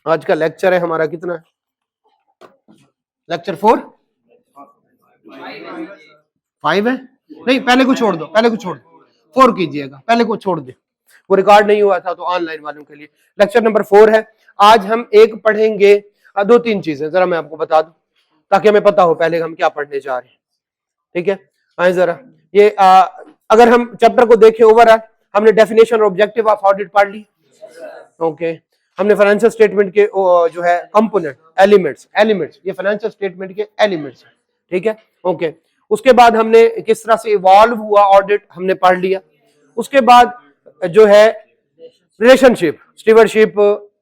आज का लेक्चर है हमारा कितना है? लेक्चर 4 5 है? नहीं, पहले को छोड़ दो, पहले को छोड़ दो, 4 कीजिएगा, पहले को छोड़ दे, वो रिकॉर्ड नहीं हुआ था तो ऑनलाइन वालों के लिए लेक्चर नंबर 4 है। आज हम एक पढ़ेंगे, 2-3 चीजें जरा मैं आपको बता दूं ताकि हमें पता हो पहले हम क्या पढ़ने जा रहे हैं। ठीक है, आए जरा ये अगर हम चैप्टर को देखें ओवरऑल, हमने डेफिनेशन और ऑब्जेक्टिव ऑफ ऑडिट पढ़ ली। ओके, हमने फाइनेंशियल स्टेटमेंट के जो है कंपोनेंट एलिमेंट्स ये फाइनेंशियल स्टेटमेंट के एलिमेंट्स, ठीक है। ओके, उसके बाद हमने किस तरह से इवॉल्व हुआ ऑडिट हमने पढ़ लिया। उसके बाद जो है रिलेशनशिप, स्टीवर्डशिप,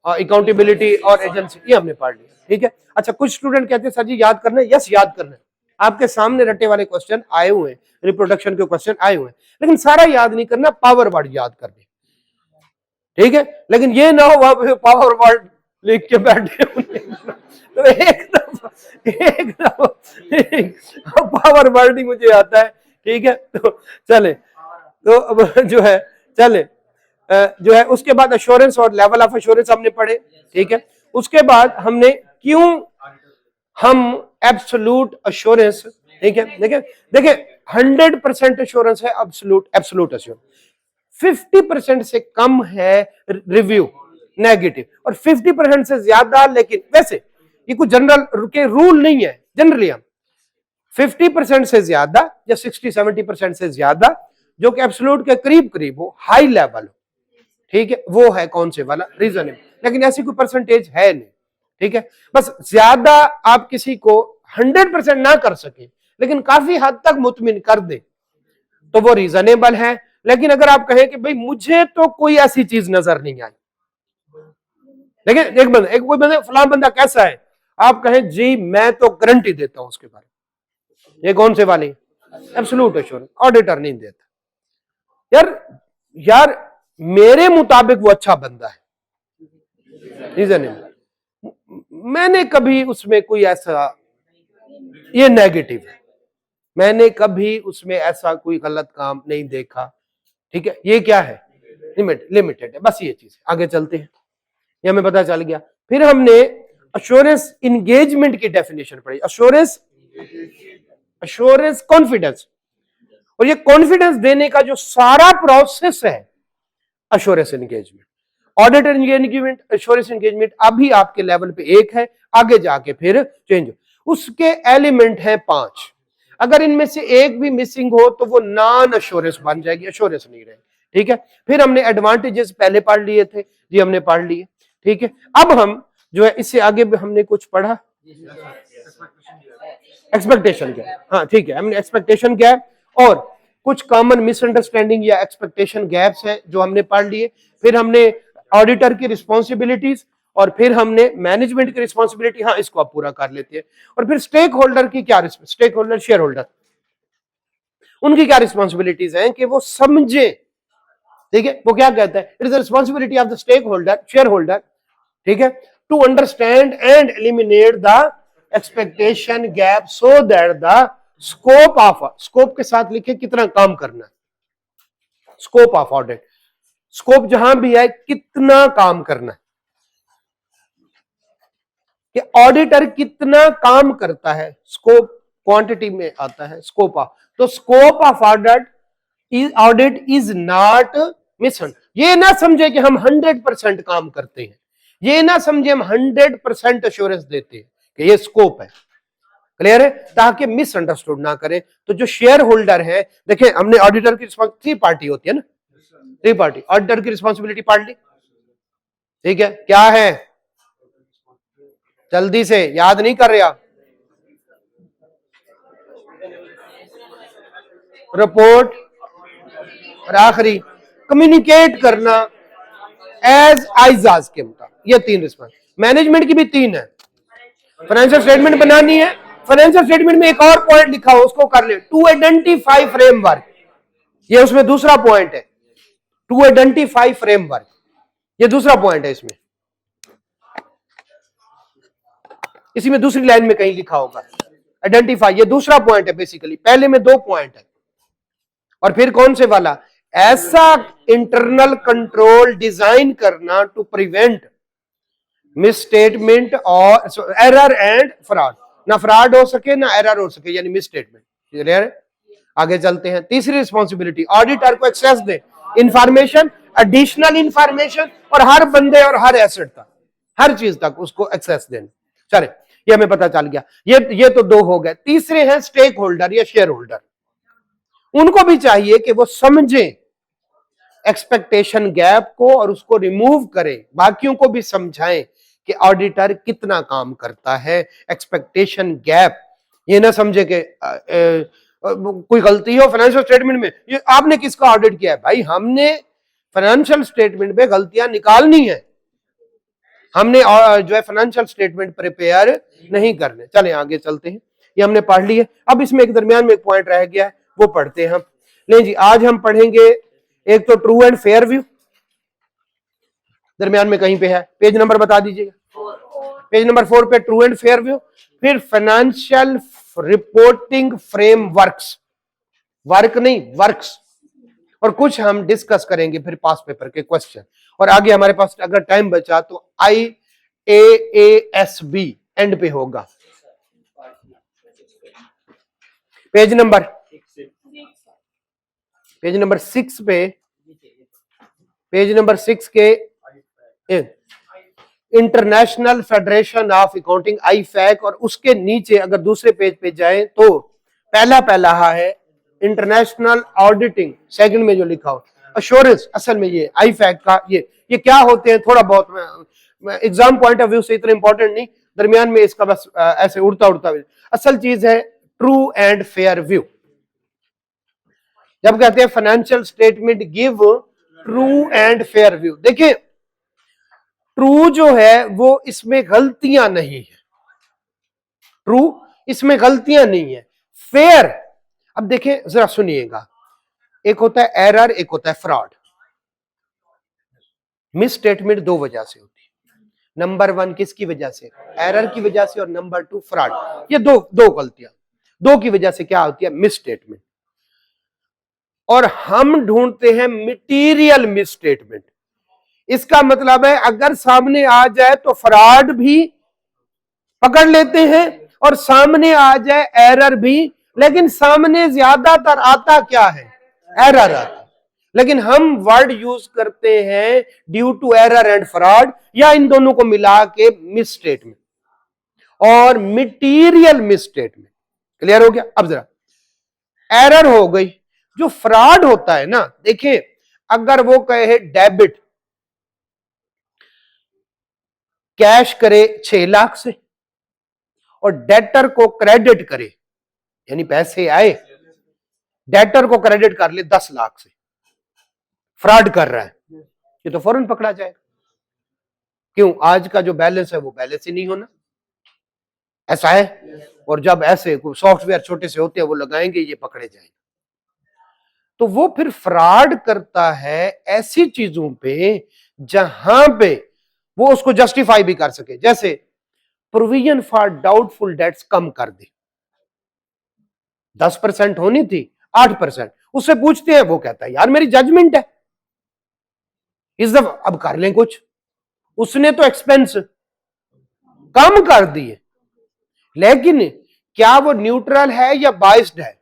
अकाउंटेबिलिटी और एजेंसी, ये हमने पढ़ लिया। ठीक है, अच्छा, कुछ स्टूडेंट कहते हैं सर जी याद करना है। यस, याद करना है। आपके सामने रटे वाले क्वेश्चन आए हुए हैं, रिप्रोडक्शन के क्वेश्चन आए हुए हैं, लेकिन सारा याद नहीं करना, पावर वर्ड याद करने। ठीक है, लेकिन ये ना हो वहां पावर वर्ड लिख के बैठे तो एक पावर वर्ड ही मुझे आता है। ठीक है, तो चले, तो अब जो है चले जो है उसके बाद एश्योरेंस और लेवल ऑफ एश्योरेंस हमने पढ़े। ठीक है, उसके बाद हमने क्यों हम एब्सोल्यूट एश्योरेंस, ठीक है, देखिए 100% एश्योरेंस है एब्सोल्यूट एश्योरेंस, 50% से कम है रिव्यू नेगेटिव, और 50% से ज्यादा, लेकिन वैसे ये कुछ जनरल के रूल नहीं है, जनरली हम 50% से ज्यादा या 60-70% से ज्यादा जो कि एब्सोल्यूट के करीब करीब हो, हाई लेवल हो, ठीक है, वो है कौन से वाला, रीजनेबल। लेकिन ऐसी कोई परसेंटेज है नहीं। ठीक है, बस ज्यादा आप किसी को 100% ना कर सके लेकिन काफी हद तक मुतमिन कर दे तो वो रीजनेबल है। लेकिन अगर आप कहें कि भाई मुझे तो कोई ऐसी चीज नजर नहीं आई, लेकिन एक कोई बंदा फलां बंदा कैसा है, आप कहें जी मैं तो गारंटी देता हूं उसके बारे में, ये कौन से वाले, एब्सोल्यूट एश्योरेंस, ऑडिटर नहीं देता। यार मेरे मुताबिक वो अच्छा बंदा है, रीजनेबल, मैंने कभी उसमें कोई ऐसा, ये नेगेटिव है, मैंने कभी उसमें ऐसा कोई गलत काम नहीं देखा। ठीक है, ये क्या है, लिमिटेड है, बस ये चीज। आगे चलते हैं, ये हमें पता चल गया। फिर हमने एश्योरेंस इंगेजमेंट की डेफिनेशन पढ़ी, एश्योरेंस कॉन्फिडेंस, और ये कॉन्फिडेंस देने का जो सारा प्रोसेस है assurance engagement, auditor engagement, assurance engagement अभी आपके लेवल पे 1 है, आगे जाके फिर चेंज। उसके एलिमेंट है 5, अगर इनमें से एक भी मिसिंग हो तो वो नॉन एश्योरेंस बन जाएगी, एश्योरेंस नहीं रहेगी। ठीक है, फिर हमने एडवांटेजेस पहले पढ़ लिए थे जी, हमने पढ़ लिए। ठीक है, अब हम जो है इससे आगे भी हमने कुछ पढ़ा, एक्सपेक्टेशन गैप। हाँ ठीक है, हमने एक्सपेक्टेशन गैप और कुछ कॉमन मिसअंडरस्टैंडिंग या एक्सपेक्टेशन गैप्स है जो हमने पढ़ लिए। फिर हमने ऑडिटर की रिस्पॉन्सिबिलिटीज, और फिर हमने मैनेजमेंट की रिस्पॉन्सिबिलिटी, हाँ इसको आप पूरा कर लेते हैं। और फिर स्टेक होल्डर की क्या, स्टेक होल्डर शेयर होल्डर, उनकी क्या रिस्पॉन्सिबिलिटीज हैं कि वो समझे। ठीक है, वो क्या कहता है, it is the responsibility of the stakeholder, shareholder, ठीक है, to understand and eliminate the expectation gap so that the scope of, scope के साथ लिखे कितना काम करना है, स्कोप ऑफ ऑडिट, स्कोप जहां भी है कितना काम करना है, कि ऑडिटर कितना काम करता है, स्कोप क्वांटिटी में आता है, स्कोप ऑफ, तो scope of audit is not mission. ये ना समझे कि हम 100% काम करते हैं, ये ना समझे हम 100% एश्योरेंस देते हैं, कि ये स्कोप है। क्लियर है, ताकि मिसअंडरस्टूड ना करें। तो जो शेयर होल्डर है, देखिए हमने ऑडिटर की रिस्पॉन्सिबिलिटी, 3 पार्टी होती है ना, 3 पार्टी, ऑडिटर की रिस्पॉन्सिबिलिटी पढ़ ली। ठीक है, क्या है, जल्दी से याद नहीं कर रहे आप, रिपोर्ट, और आखिरी कम्युनिकेट करना एज आइजाज के मुताबिक, ये 3 रिस्पॉन्स। मैनेजमेंट की भी 3 है, फाइनेंशियल स्टेटमेंट बनानी है, फाइनेंशियल स्टेटमेंट में एक और पॉइंट लिखा हो उसको कर ले, टू आइडेंटिफाई फ्रेमवर्क, ये उसमें दूसरा पॉइंट है, टू आइडेंटिफाई फ्रेमवर्क, ये दूसरा पॉइंट है इसमें, इसी में दूसरी लाइन में कहीं लिखा होगा आइडेंटिफाई, ये दूसरा पॉइंट है बेसिकली, पहले में 2 पॉइंट है। और फिर कौन से वाला, ऐसा इंटरनल कंट्रोल डिजाइन करना टू प्रिवेंट मिस स्टेटमेंट और एरर एंड फ्रॉड, ना फ्रॉड हो सके ना एरर हो सके, यानी मिस स्टेटमेंट। क्लियर है? आगे चलते हैं। तीसरी रिस्पॉन्सिबिलिटी, ऑडिटर को एक्सेस दे इंफॉर्मेशन, एडिशनल इंफॉर्मेशन, और हर बंदे और हर एसेट तक, हर चीज तक उसको एक्सेस देना। चले, ये हमें पता चल गया। ये तो दो हो गए। तीसरे हैं स्टेक होल्डर या शेयर होल्डर। उनको भी चाहिए कि वो समझे एक्सपेक्टेशन गैप को और उसको रिमूव करें, बाकियों को भी समझाएं कि ऑडिटर कितना काम करता है। एक्सपेक्टेशन गैप ये ना समझे कि कोई गलती हो फाइनेंशियल स्टेटमेंट में, ये आपने किसका ऑडिट किया है? भाई हमने फाइनेंशियल स्टेटमेंट में गलतियां निकालनी है, हमने जो है फाइनेंशियल स्टेटमेंट प्रिपेयर नहीं करने। चले आगे चलते हैं। ये हमने पढ़ लिया। अब इसमें एक दरमियान में एक पॉइंट रह गया है, वो पढ़ते हैं हम। नहीं जी, आज हम पढ़ेंगे एक तो ट्रू एंड फेयर व्यू, दरमियान में कहीं पे है, पेज नंबर बता दीजिएगा। पेज नंबर 4 पे ट्रू एंड फेयर व्यू। फिर फाइनेंशियल रिपोर्टिंग फ्रेमवर्क्स, वर्क नहीं वर्क्स, और कुछ हम डिस्कस करेंगे फिर पास पेपर के क्वेश्चन। और आगे हमारे पास अगर टाइम बचा तो IAASB एंड पे होगा। पेज नंबर 6 पे, पेज नंबर 6 के international federation of accounting IFAC, और उसके नीचे अगर दूसरे पेज पे जाएं तो पहला है इंटरनेशनल ऑडिटिंग, सेकंड में जो लिखा हो अश्योरेंस। असल में ये IFAC का ये क्या होते हैं, थोड़ा बहुत एग्जाम पॉइंट ऑफ व्यू से इतना इंपॉर्टेंट नहीं, दरमियान में इसका बस ऐसे उड़ता असल चीज है ट्रू एंड फेयर व्यू। जब कहते हैं financial statement give true and fair view, देखिए ट्रू जो है वो इसमें गलतियां नहीं है, ट्रू इसमें गलतियां नहीं है। फेयर, अब देखें जरा सुनिएगा, एक होता है एरर, एक होता है फ्रॉड। मिस स्टेटमेंट दो वजह से होती है। नंबर 1 किसकी वजह से? एरर की वजह से, और नंबर 2 फ्रॉड। ये दो गलतियां, दो की वजह से क्या होती है? Miss statement. और हम ढूंढते हैं मटेरियल मिस स्टेटमेंट। इसका मतलब है अगर सामने आ जाए तो फ्रॉड भी पकड़ लेते हैं, और सामने आ जाए एरर भी, लेकिन सामने ज्यादातर आता क्या है? एरर आता। लेकिन हम वर्ड यूज करते हैं due to error and fraud, या इन दोनों को मिला के मिस स्टेटमेंट और मटेरियल मिस स्टेटमेंट। क्लियर हो गया? अब जरा एरर हो गई। जो फ्रॉड होता है ना, देखिए अगर वो कहे डेबिट, कैश करे 6 लाख से और डेटर को क्रेडिट करे, यानी पैसे आए डेटर को क्रेडिट कर ले 10 लाख से, फ्रॉड कर रहा है, ये तो फौरन पकड़ा जाएगा। क्यों? आज का जो बैलेंस है वो बैलेंस ही नहीं होना, ऐसा है। और जब ऐसे सॉफ्टवेयर छोटे से होते हैं वो लगाएंगे, ये पकड़े जाएंगे। तो वो फिर फ्रॉड करता है ऐसी चीजों पे जहां पे वो उसको जस्टिफाई भी कर सके। जैसे प्रोविजन फॉर डाउटफुल डेट्स कम कर दे, 10% होनी थी 8%, उससे पूछते हैं, वो कहता है यार मेरी जजमेंट है, इस दफा अब कर लें कुछ। उसने तो एक्सपेंस कम कर दिए, लेकिन क्या वो न्यूट्रल है या बाइस्ड है?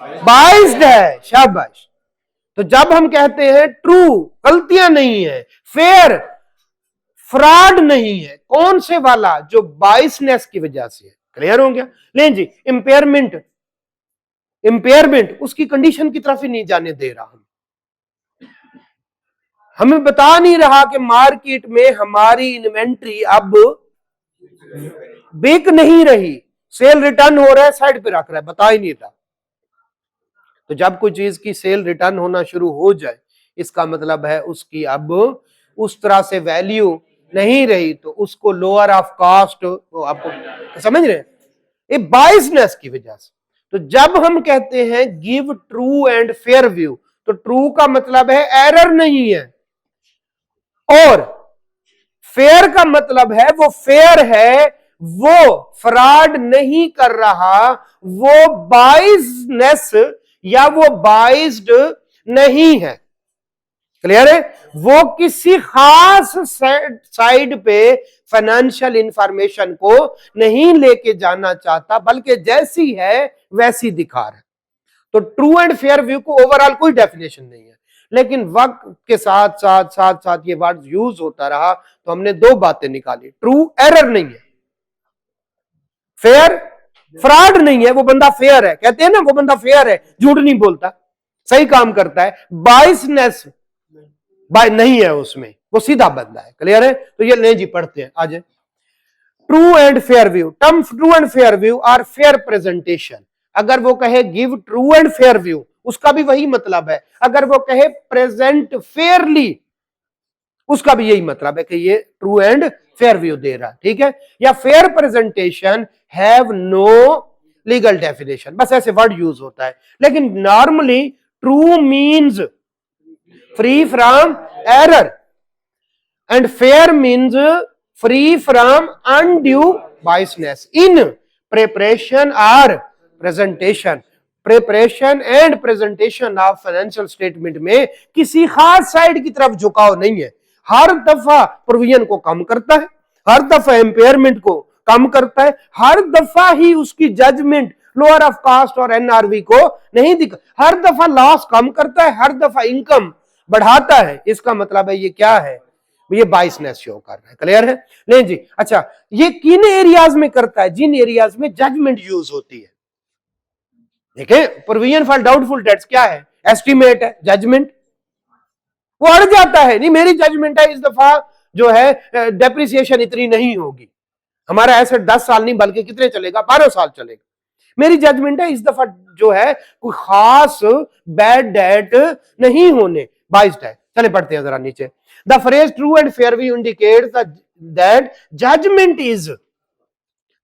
बाइस्ड है। शाबाश। तो जब हम कहते हैं ट्रू, गलतियां नहीं है, फेयर, फ्रॉड नहीं है, कौन से वाला? जो बाइसनेस की वजह से है। क्लियर हो गया? लें जी, इंपेयरमेंट, उसकी कंडीशन की तरफ ही नहीं जाने दे रहा। हमें बता नहीं रहा कि मार्केट में हमारी इन्वेंट्री अब बिक नहीं रही, सेल रिटर्न हो रहा है, साइड पे रख रहा है, बता ही नहीं रहा। तो जब कोई चीज की सेल रिटर्न होना शुरू हो जाए, इसका मतलब है उसकी अब उस तरह से वैल्यू नहीं रही, तो उसको लोअर ऑफ कॉस्ट, आपको समझ रहे हैं, ये बाइसनेस की वजह से। तो जब हम कहते हैं give true and fair view, तो ट्रू का मतलब है एरर नहीं है, और फेयर का मतलब है वो फेयर है, वो फ्रॉड नहीं कर रहा, वो बाइसनेस या वो बाइस्ड नहीं है। क्लियर है? वो किसी खास साइड पे फाइनेंशियल इंफॉर्मेशन को नहीं लेके जाना चाहता, बल्कि जैसी है वैसी दिखा रहा है। तो ट्रू एंड फेयर व्यू को ओवरऑल कोई डेफिनेशन नहीं है, लेकिन वक्त के साथ साथ साथ साथ ये वर्ड यूज होता रहा तो हमने दो बातें निकाली। ट्रू एरर नहीं है, फेयर फ्रॉड नहीं है। वो बंदा फेयर है, कहते हैं ना वो बंदा फेयर है, झूठ नहीं बोलता, सही काम करता है। बाइसनेस नहीं है उसमें, वो सीधा बंदा है। क्लियर है? तो ये नहीं जी, पढ़ते हैं आज। True and fair view, term true and fair view are fair presentation. अगर वो कहे give true and fair view, उसका भी वही मतलब है। अगर वो कहे प्रेजेंट फेयरली, उसका भी यही मतलब है कि ये ट्रू एंड फेयर व्यू दे रहा है। ठीक है? या fair presentation have no legal definition, बस ऐसे वर्ड यूज होता है। लेकिन normally true means free from error and fair means free from undue biasness in preparation or presentation. Preparation and presentation of financial statement में किसी खास side की तरफ झुकाव नहीं है। हर दफा प्रोविजन को कम करता है, हर दफा एम्पेयरमेंट को कम करता है, हर दफा ही उसकी जजमेंट लोअर ऑफ कास्ट और एनआरवी को नहीं दिखा, हर दफा लॉस कम करता है, हर दफा इनकम बढ़ाता है। इसका मतलब है ये क्या है? ये बाइसनेस शो कर रहा है। क्लियर है? नहीं जी। अच्छा, ये किन एरियाज में करता है? जिन एरियाज में जजमेंट यूज होती है। देखें, प्रोविजन फॉर डाउटफुल डेट्स क्या है? एस्टिमेट है, जजमेंट। वो अड़ जाता है, नहीं मेरी जजमेंट है इस दफा जो है डेप्रिसिएशन इतनी नहीं होगी, हमारा एसेट 10 साल नहीं बल्कि कितने चलेगा, 12 साल चलेगा। मेरी जजमेंट है इस दफा जो है कोई खास बैड डेट नहीं होने, बाइस्ड है। चले पढ़ते हैं जरा नीचे। The phrase true and fair view indicates that judgment is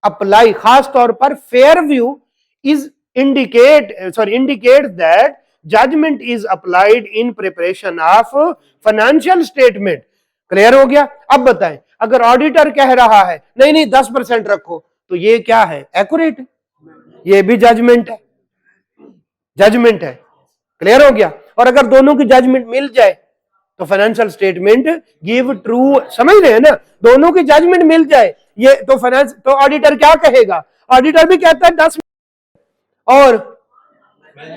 apply, खास तौर पर fair view is indicates that judgment is applied in preparation of financial statement. Clear हो गया? अब बताएं, अगर ऑडिटर कह रहा है नहीं नहीं 10% रखो, तो ये क्या है? एक्यूरेट है? ये भी जजमेंट है, जजमेंट है। क्लियर हो गया? और अगर दोनों की जजमेंट मिल जाए तो फाइनेंशियल स्टेटमेंट गिव ट्रू, समझ रहे हैं ना? दोनों की जजमेंट मिल जाए ये तो फाइनेंस, तो ऑडिटर क्या कहेगा? ऑडिटर भी कहता है 10 मिनट और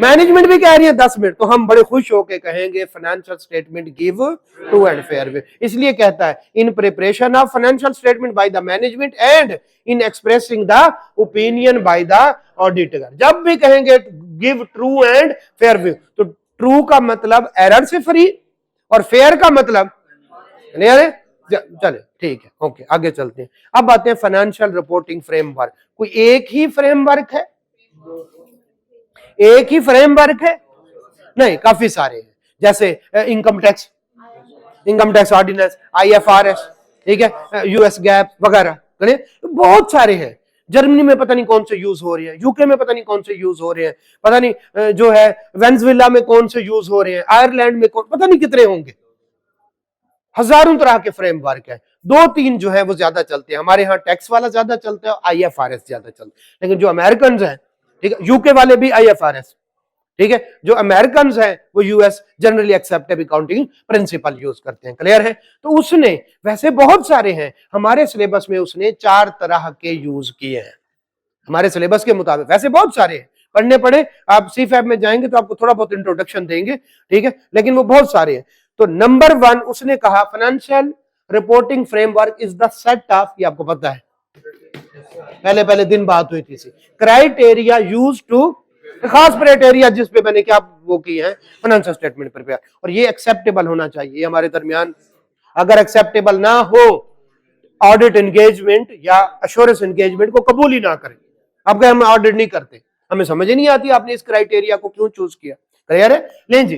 मैनेजमेंट भी कह रही है 10 मिनट, तो हम बड़े खुश होकर कहेंगे financial statement give true and fair view. इसलिए कहता है in preparation of financial statement by the management and in expressing the opinion by the auditor. जब भी कहेंगे give true and fair view, तो ट्रू का मतलब एरर से फ्री और फेयर का मतलब क्लियर है? चले ठीक है, ओके, आगे चलते हैं। अब आते हैं फाइनेंशियल रिपोर्टिंग फ्रेमवर्क। कोई एक ही फ्रेमवर्क है? एक ही फ्रेमवर्क है? नहीं, काफी सारे हैं। जैसे इनकम टैक्स ऑर्डिनेंस, IFRS, ठीक है, यूएस गैप वगैरह, बहुत सारे हैं। जर्मनी में पता नहीं कौन से यूज हो रहे हैं, यूके में पता नहीं कौन से यूज हो रहे हैं, पता नहीं जो है वेनेजुएला में कौन से यूज हो रहे हैं, आयरलैंड में कौन, पता नहीं कितने होंगे। हजारों तरह के फ्रेमवर्क है। 2-3 जो है वो ज्यादा चलते हैं। हमारे यहाँ टैक्स वाला ज्यादा चलता है, IFRS ज्यादा चलता है। लेकिन जो अमेरिकन हैं, ठीक है, यूके वाले भी IFRS, ठीक है, जो अमेरिकन हैं वो US generally accepted accounting principle use करते हैं। क्लियर है? तो उसने वैसे बहुत सारे हैं, हमारे सिलेबस में उसने 4 तरह के यूज किए हैं हमारे सिलेबस के मुताबिक। वैसे बहुत सारे हैं, पढ़ने पड़े। आप CFAB में जाएंगे तो आपको थोड़ा बहुत इंट्रोडक्शन देंगे, ठीक है, लेकिन वो बहुत सारे हैं। तो नंबर 1 उसने कहा financial reporting framework is the set of, ये आपको पता है, पहले दिन बात हुई थी, क्राइटेरिया यूज टू, खास क्राइटेरिया जिसपे मैंने क्या वो की है फाइनेंशियल स्टेटमेंट प्रिपेयर, और ये एक्सेप्टेबल होना चाहिए हमारे दरमियान। अगर एक्सेप्टेबल ना हो, ऑडिट एंगेजमेंट या अश्योरेंस एंगेजमेंट को कबूल ही ना करें। अब हम ऑडिट नहीं करते, हमें समझ ही नहीं आती आपने इस क्राइटेरिया को क्यों चूज किया। क्लियर है? लें जी,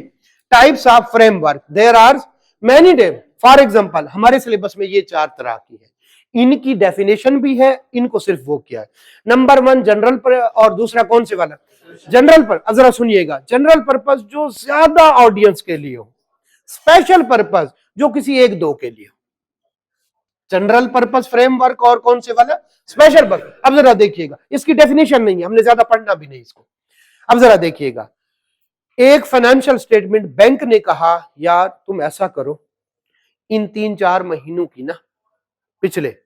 types of framework, there are many type. For example हमारे सिलेबस में ये 4 तरह की है, इनकी डेफिनेशन भी है, इनको सिर्फ वो किया है। नंबर 1 जनरल पर, और दूसरा कौन से वाला? जनरल पर। जरा सुनिएगा, जनरल पर्पस जो ज्यादा ऑडियंस के लिए हो, स्पेशल पर्पस जो किसी 1-2 के लिए हो। जनरल पर्पस फ्रेमवर्क और कौन से वाला? Special purpose. अब जरा देखिएगा, इसकी डेफिनेशन नहीं है, हमने ज्यादा पढ़ना भी नहीं इसको। अब जरा देखिएगा, एक फाइनेंशियल स्टेटमेंट बैंक ने कहा यार तुम ऐसा करो, इन 3-4 महीनों की ना पिछले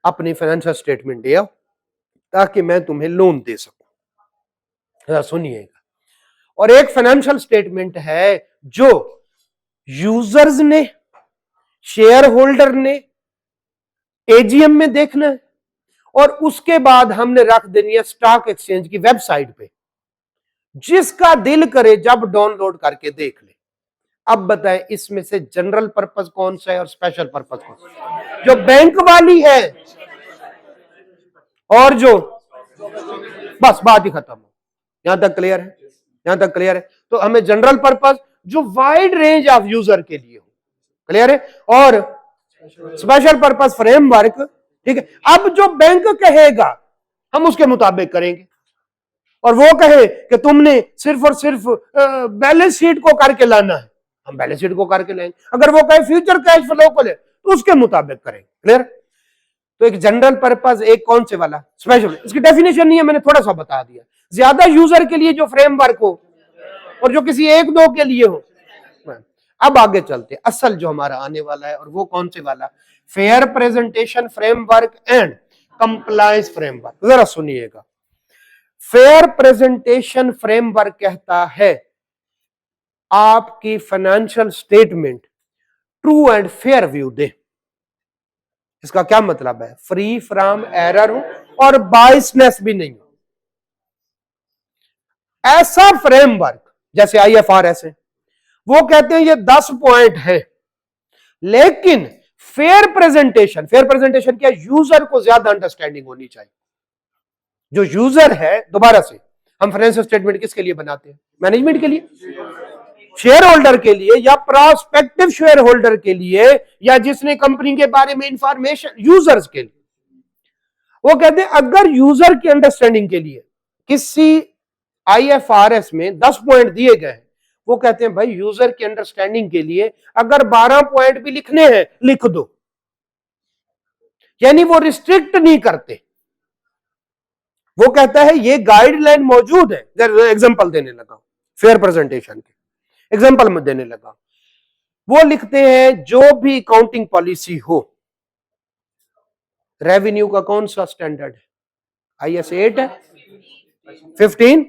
अपनी फाइनेंशियल स्टेटमेंट दे आओ ताकि मैं तुम्हें लोन दे सकूं। सुनिएगा, और एक फाइनेंशियल स्टेटमेंट है जो यूजर्स ने, शेयर होल्डर ने एजीएम में देखना है, और उसके बाद हमने रख देनी है स्टॉक एक्सचेंज की वेबसाइट पे, जिसका दिल करे जब डाउनलोड करके देख ले। अब बताएं इसमें से जनरल पर्पस कौन सा है और स्पेशल पर्पस कौन सा? जो बैंक वाली है, और जो बस बात ही खत्म हो। यहां तक क्लियर है? यहां तक क्लियर है? तो हमें जनरल पर्पस जो वाइड रेंज ऑफ यूजर के लिए हो, क्लियर है, और स्पेशल पर्पस फ्रेमवर्क, ठीक है। अब जो बैंक कहेगा हम उसके मुताबिक करेंगे, और वो कहे कि तुमने सिर्फ और सिर्फ बैलेंस शीट को करके लाना है, हम बैलेंस शीट को करके लाएंगे। अगर वो कहे फ्यूचर कैश फ्लो को ले, तो उसके मुताबिक करेंगे। क्लियर? तो एक जनरल पर्पस, एक कौन से वाला? स्पेशल। इसकी डेफिनेशन नहीं है, मैंने थोड़ा सा बता दिया। ज्यादा यूजर के लिए जो फ्रेमवर्क हो और जो किसी एक दो के लिए हो। अब आगे चलते, असल जो हमारा आने वाला है, और वो कौन से वाला? Fair presentation framework and compliance framework. जरा सुनिएगा, फेयर प्रेजेंटेशन फ्रेमवर्क कहता है आपकी financial statement true and fair view दे। इसका क्या मतलब है? फ्री फ्रॉम एरर हो और बायसनेस भी नहीं हो। ऐसा फ्रेमवर्क जैसे आईएफआरएस है, वो कहते हैं ये 10 पॉइंट है, लेकिन फेयर प्रेजेंटेशन क्या? यूजर को ज्यादा अंडरस्टैंडिंग होनी चाहिए। जो यूजर है, दोबारा से, हम फाइनेंशियल स्टेटमेंट किसके लिए बनाते हैं? मैनेजमेंट के लिए, शेयर होल्डर के लिए, या प्रोस्पेक्टिव शेयर होल्डर के लिए, या जिसने कंपनी के बारे में इंफॉर्मेशन, यूजर्स के लिए। वो कहते हैं अगर यूजर की अंडरस्टैंडिंग के लिए किसी आईएफआरएस में 10 पॉइंट दिए गए हैं, वो कहते हैं भाई यूजर की अंडरस्टैंडिंग के लिए अगर 12 पॉइंट भी लिखने हैं लिख दो, यानी वो रिस्ट्रिक्ट नहीं करते। वो कहता है ये गाइडलाइन मौजूद है। एग्जांपल देने लगा, फेयर प्रेजेंटेशन के एग्जांपल में देने लगा। वो लिखते हैं जो भी अकाउंटिंग पॉलिसी हो, रेवेन्यू का कौन सा स्टैंडर्ड है? आईएस 8 है, 15,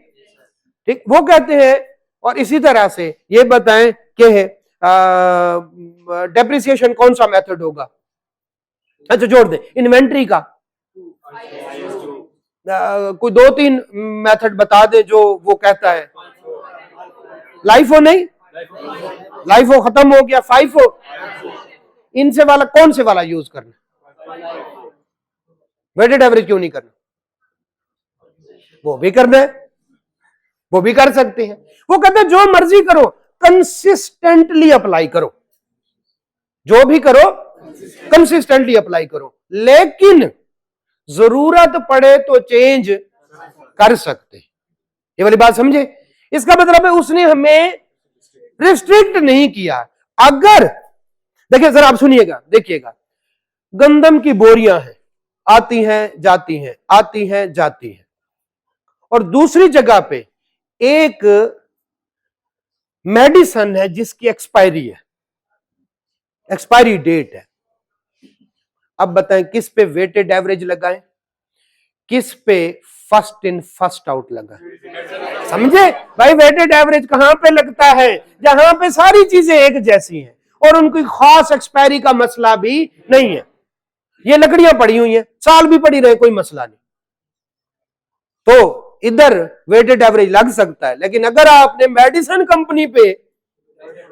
ठीक। वो कहते हैं, और इसी तरह से ये बताएं कि डेप्रिसिएशन कौन सा मेथड होगा? अच्छा जोड़ दे, इन्वेंट्री का कोई 2-3 मेथड बता दे जो वो कहता है। लाइफ हो, नहीं लाइफ हो खत्म हो गया, 5 हो, इनसे वाला कौन से वाला यूज करना? वेटेड एवरेज क्यों नहीं करना? वो भी करना है, वो भी कर सकते हैं। वो कहते हैं जो मर्जी करो, कंसिस्टेंटली अप्लाई करो, जो भी करो कंसिस्टेंटली अप्लाई करो, लेकिन जरूरत पड़े तो चेंज कर सकते। ये वाली बात समझे? इसका मतलब है उसने हमें रिस्ट्रिक्ट नहीं किया। अगर देखिए जरा आप सुनिएगा, देखिएगा, गंदम की बोरियां हैं, आती हैं जाती हैं, आती हैं जाती हैं, और दूसरी जगह पे एक मेडिसिन है जिसकी एक्सपायरी है, एक्सपायरी डेट है। अब बताएं किस पे वेटेड एवरेज लगाएं, किस पे फर्स्ट इन फर्स्ट आउट लगा? समझे भाई? वेटेड एवरेज कहां पे लगता है? जहां पे सारी चीजें एक जैसी हैं और उनकी खास एक्सपायरी का मसला भी नहीं है। ये लकड़ियां पड़ी हुई हैं, साल भी पड़ी रहे, कोई मसला नहीं, तो इधर वेटेड एवरेज लग सकता है। लेकिन अगर आपने मेडिसिन कंपनी पे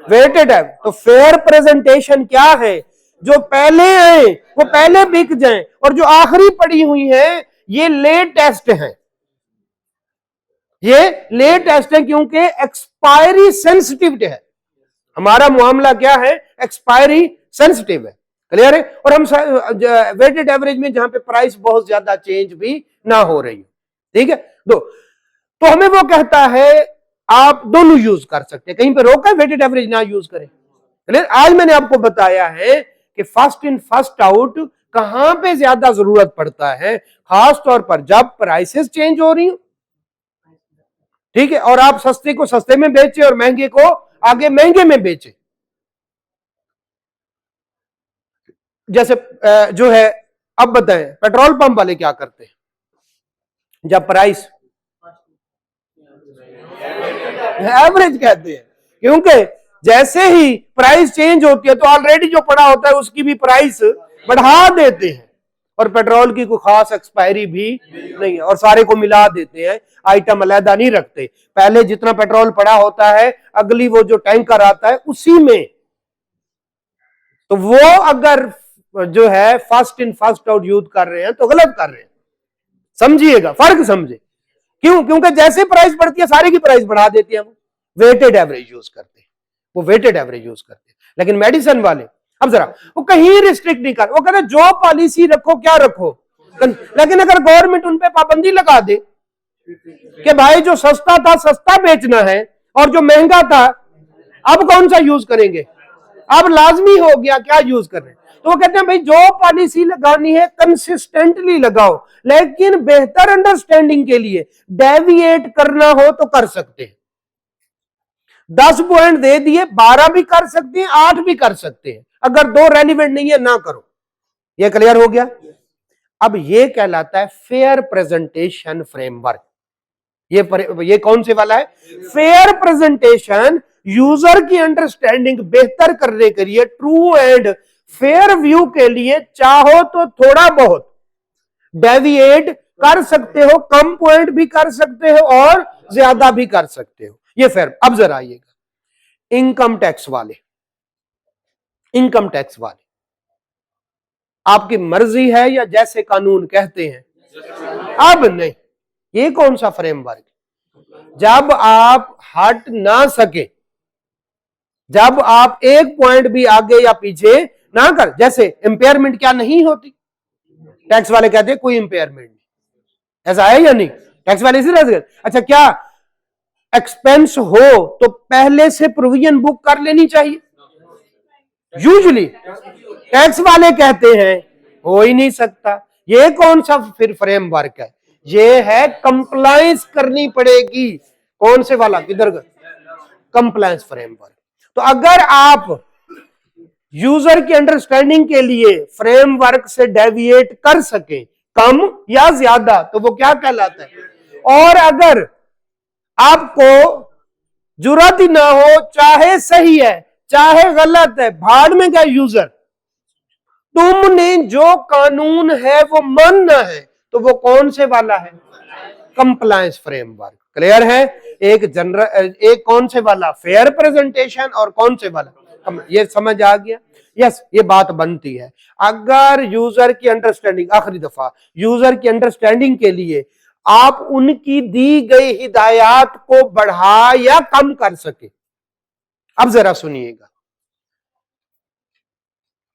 वेटेड है, तो फेयर प्रेजेंटेशन क्या है? जो पहले आए वो पहले बिक जाएं, और जो आखिरी पड़ी हुई है ये लेटेस्ट है। ये लेटेस्ट है क्योंकि एक्सपायरी सेंसिटिव है। हमारा मामला क्या है? एक्सपायरी सेंसिटिव है। क्लियर है? और हम वेटेड एवरेज में जहां पे प्राइस बहुत ज्यादा चेंज भी ना हो रही है, ठीक है। तो हमें वो कहता है आप दोनों यूज कर सकते हैं, कहीं पे रोका है वेटेड एवरेज ना यूज करें। क्लियर? आज मैंने आपको बताया है कि फर्स्ट इन फर्स्ट आउट कहां पे ज्यादा जरूरत पड़ता है, खास तौर पर जब प्राइसेस चेंज हो रही हो, ठीक है, और आप सस्ते को सस्ते में बेचे और महंगे को आगे महंगे में बेचे। जैसे जो है, अब बताएं पेट्रोल पंप वाले क्या करते हैं, जब प्राइस एवरेज कहते हैं, क्योंकि जैसे ही प्राइस चेंज होती है तो ऑलरेडी जो पड़ा होता है उसकी भी प्राइस बढ़ा देते हैं, और पेट्रोल की कोई खास एक्सपायरी भी नहीं है, और सारे को मिला देते हैं, आइटम अलहदा नहीं रखते। पहले जितना पेट्रोल पड़ा होता है अगली वो जो टैंकर आता है उसी में, तो वो अगर जो है first in first out use कर रहे हैं तो गलत कर रहे हैं, समझिएगा, फर्क समझे। क्यों? क्योंकि जैसे प्राइस बढ़ती है सारे की प्राइस बढ़ा देते हैं, वो वेटेड एवरेज यूज करते हैं, वो वेटेड एवरेज यूज करते हैं। लेकिन मेडिसिन वाले अब जरा वो कहीं रिस्ट्रिक्ट नहीं कर, वो कहते जो पॉलिसी रखो क्या रखो, लेकिन अगर गवर्नमेंट उन पे पाबंदी लगा दे कि भाई जो सस्ता था सस्ता बेचना है और जो महंगा था अब कौन सा यूज करेंगे, अब लाजमी हो गया क्या यूज कर रहे हैं, तो वो कहते हैं भाई जो पॉलिसी लगानी है कंसिस्टेंटली लगाओ, लेकिन बेहतर अंडरस्टैंडिंग के लिए डेविएट करना हो तो कर सकते हैं। 10 पॉइंट दे दिए, 12 भी कर सकते हैं, 8 भी कर सकते हैं, अगर 2 रेलिवेंट नहीं है ना करो। ये क्लियर हो गया। अब ये कहलाता है फेयर प्रेजेंटेशन फ्रेमवर्क। ये कौन से वाला है? फेयर प्रेजेंटेशन यूजर की अंडरस्टैंडिंग बेहतर करने के लिए, ट्रू एंड फेयर व्यू के लिए चाहो तो थोड़ा बहुत डेविएट कर सकते हो, कम पॉइंट भी कर सकते हो और ज्यादा भी कर सकते हो। ये फेयर। अब जरा आइएगा इनकम टैक्स वाले, इनकम टैक्स वाले आपकी मर्जी है या जैसे कानून कहते हैं, अब नहीं, ये कौन सा फ्रेमवर्क? जब आप हट ना सके, जब आप एक पॉइंट भी आगे या पीछे ना कर, जैसे इंपेयरमेंट क्या नहीं होती, टैक्स वाले कहते हैं कोई इंपेयरमेंट नहीं, ऐसा है या नहीं? टैक्स वाले इसी। अच्छा, क्या एक्सपेंस हो तो पहले से प्रोविजन बुक कर लेनी चाहिए? यूजुअली टैक्स वाले कहते हैं हो ही नहीं सकता। ये कौन सा फिर फ्रेमवर्क है? ये है कंप्लायंस करनी पड़ेगी। कौन से वाला? किधर? Compliance framework. तो अगर आप यूजर की अंडरस्टैंडिंग के लिए फ्रेमवर्क से डेविएट कर सके कम या ज्यादा, तो वो क्या कहलाता है। और अगर आपको जुर्रत ही ना हो, चाहे सही है चाहे गलत है, भाड़ में गया यूजर, तुमने जो कानून है वो मानना है, तो वो कौन से वाला है? Compliance framework. क्लियर है? एक जनरल, एक कौन से वाला? फेयर प्रेजेंटेशन, और कौन से वाला? ये समझ आ गया? यस, ये बात बनती है। अगर यूजर की अंडरस्टैंडिंग, आखिरी दफा, यूजर की अंडरस्टैंडिंग के लिए आप उनकी दी गई हिदायत को बढ़ा या कम कर सके। अब जरा सुनिएगा,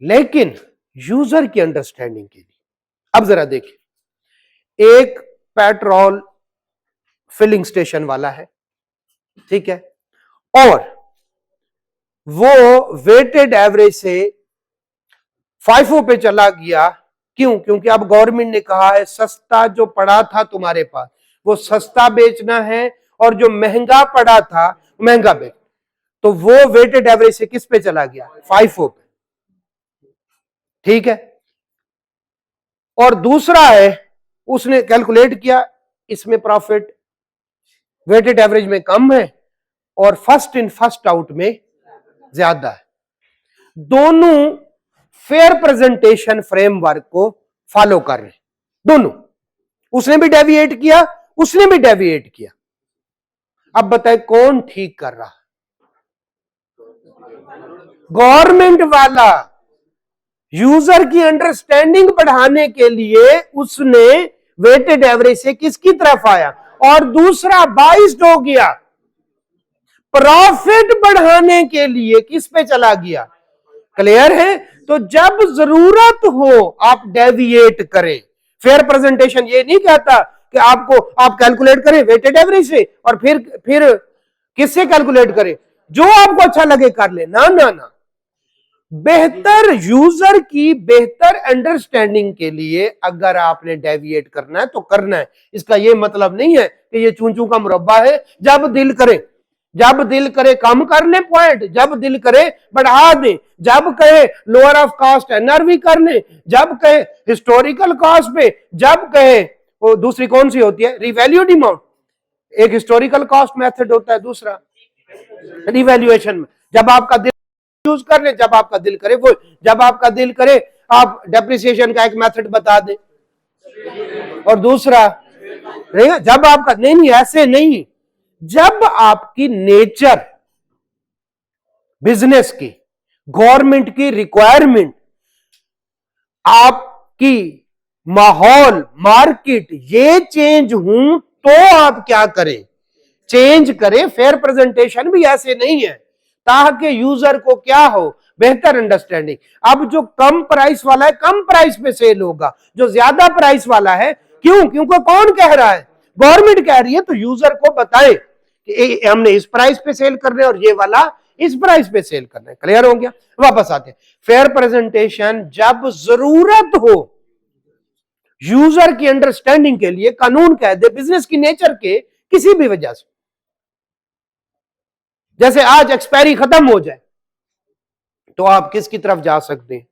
लेकिन यूजर की अंडरस्टैंडिंग के लिए, अब जरा देखिए, एक पेट्रोल फिलिंग स्टेशन वाला है, ठीक है, और वो वेटेड एवरेज से FIFO पे चला गया। क्यों? क्योंकि अब गवर्नमेंट ने कहा है सस्ता जो पड़ा था तुम्हारे पास वो सस्ता बेचना है, और जो महंगा पड़ा था महंगा बेच, तो वो वेटेड एवरेज से किस पे चला गया? FIFO पे, ठीक है। और दूसरा है, उसने कैलकुलेट किया इसमें प्रॉफिट वेटेड एवरेज में कम है और फर्स्ट इन फर्स्ट आउट में ज्यादा है। दोनों फेयर प्रेजेंटेशन फ्रेमवर्क को फॉलो कर रहे हैं, दोनों। उसने भी डेविएट किया, उसने भी डेविएट किया। अब बताए कौन ठीक कर रहा? गवर्नमेंट वाला यूजर की अंडरस्टैंडिंग बढ़ाने के लिए उसने वेटेड एवरेज से किसकी तरफ आया, और दूसरा बाइस्ड हो गया, प्रॉफिट बढ़ाने के लिए किस पे चला गया। क्लियर है? तो जब जरूरत हो आप डेविएट करें। फेयर प्रेजेंटेशन ये नहीं कहता कि आपको आप कैलकुलेट करें वेटेड एवरेज से और फिर किससे कैलकुलेट करें, जो आपको अच्छा लगे कर ले, ना ना ना। बेहतर यूजर की बेहतर अंडरस्टैंडिंग के लिए अगर आपने डेविएट करना है तो करना है। इसका यह मतलब नहीं है कि ये चूं चूं का मुरब्बा है, जब दिल करे कम कर ले पॉइंट, जब दिल करे बढ़ा दे, जब कहे लोअर ऑफ कास्ट एनआरवी कर ले, जब कहे हिस्टोरिकल कास्ट पे, जब कहे वो दूसरी कौन सी होती है रिवैल्यूड अमाउंट, एक हिस्टोरिकल कॉस्ट मेथड होता है, दूसरा रिवैल्यूएशन में। जब आपका दिल यूज कर ले, जब आपका दिल करे वो, जब आपका दिल करे आप डेप्रिसिएशन का एक मेथड बता दें, और दूसरा रहेगा जब आपका नहीं ऐसे नहीं, जब आपकी नेचर बिजनेस की, गवर्नमेंट की रिक्वायरमेंट, आपकी माहौल, मार्केट ये चेंज हूं तो आप क्या करें, चेंज करें। फेयर प्रेजेंटेशन भी ऐसे नहीं है, ताकि यूजर को क्या हो, बेहतर अंडरस्टैंडिंग। अब जो कम प्राइस वाला है कम प्राइस पे सेल होगा, जो ज्यादा प्राइस वाला है क्यों, क्योंकि कौन कह रहा है, गवर्नमेंट कह रही है, तो यूजर को बताए कि हमने इस प्राइस पे सेल कर रहे हैं और ये वाला इस प्राइस पे सेल करना है। क्लियर हो गया। वापस आते हैं, फेयर प्रेजेंटेशन जब जरूरत हो यूजर की अंडरस्टैंडिंग के लिए, कानून कह दे बिजनेस की नेचर के किसी भी वजह से, जैसे आज एक्सपायरी खत्म हो जाए तो आप किसकी तरफ जा सकते हैं,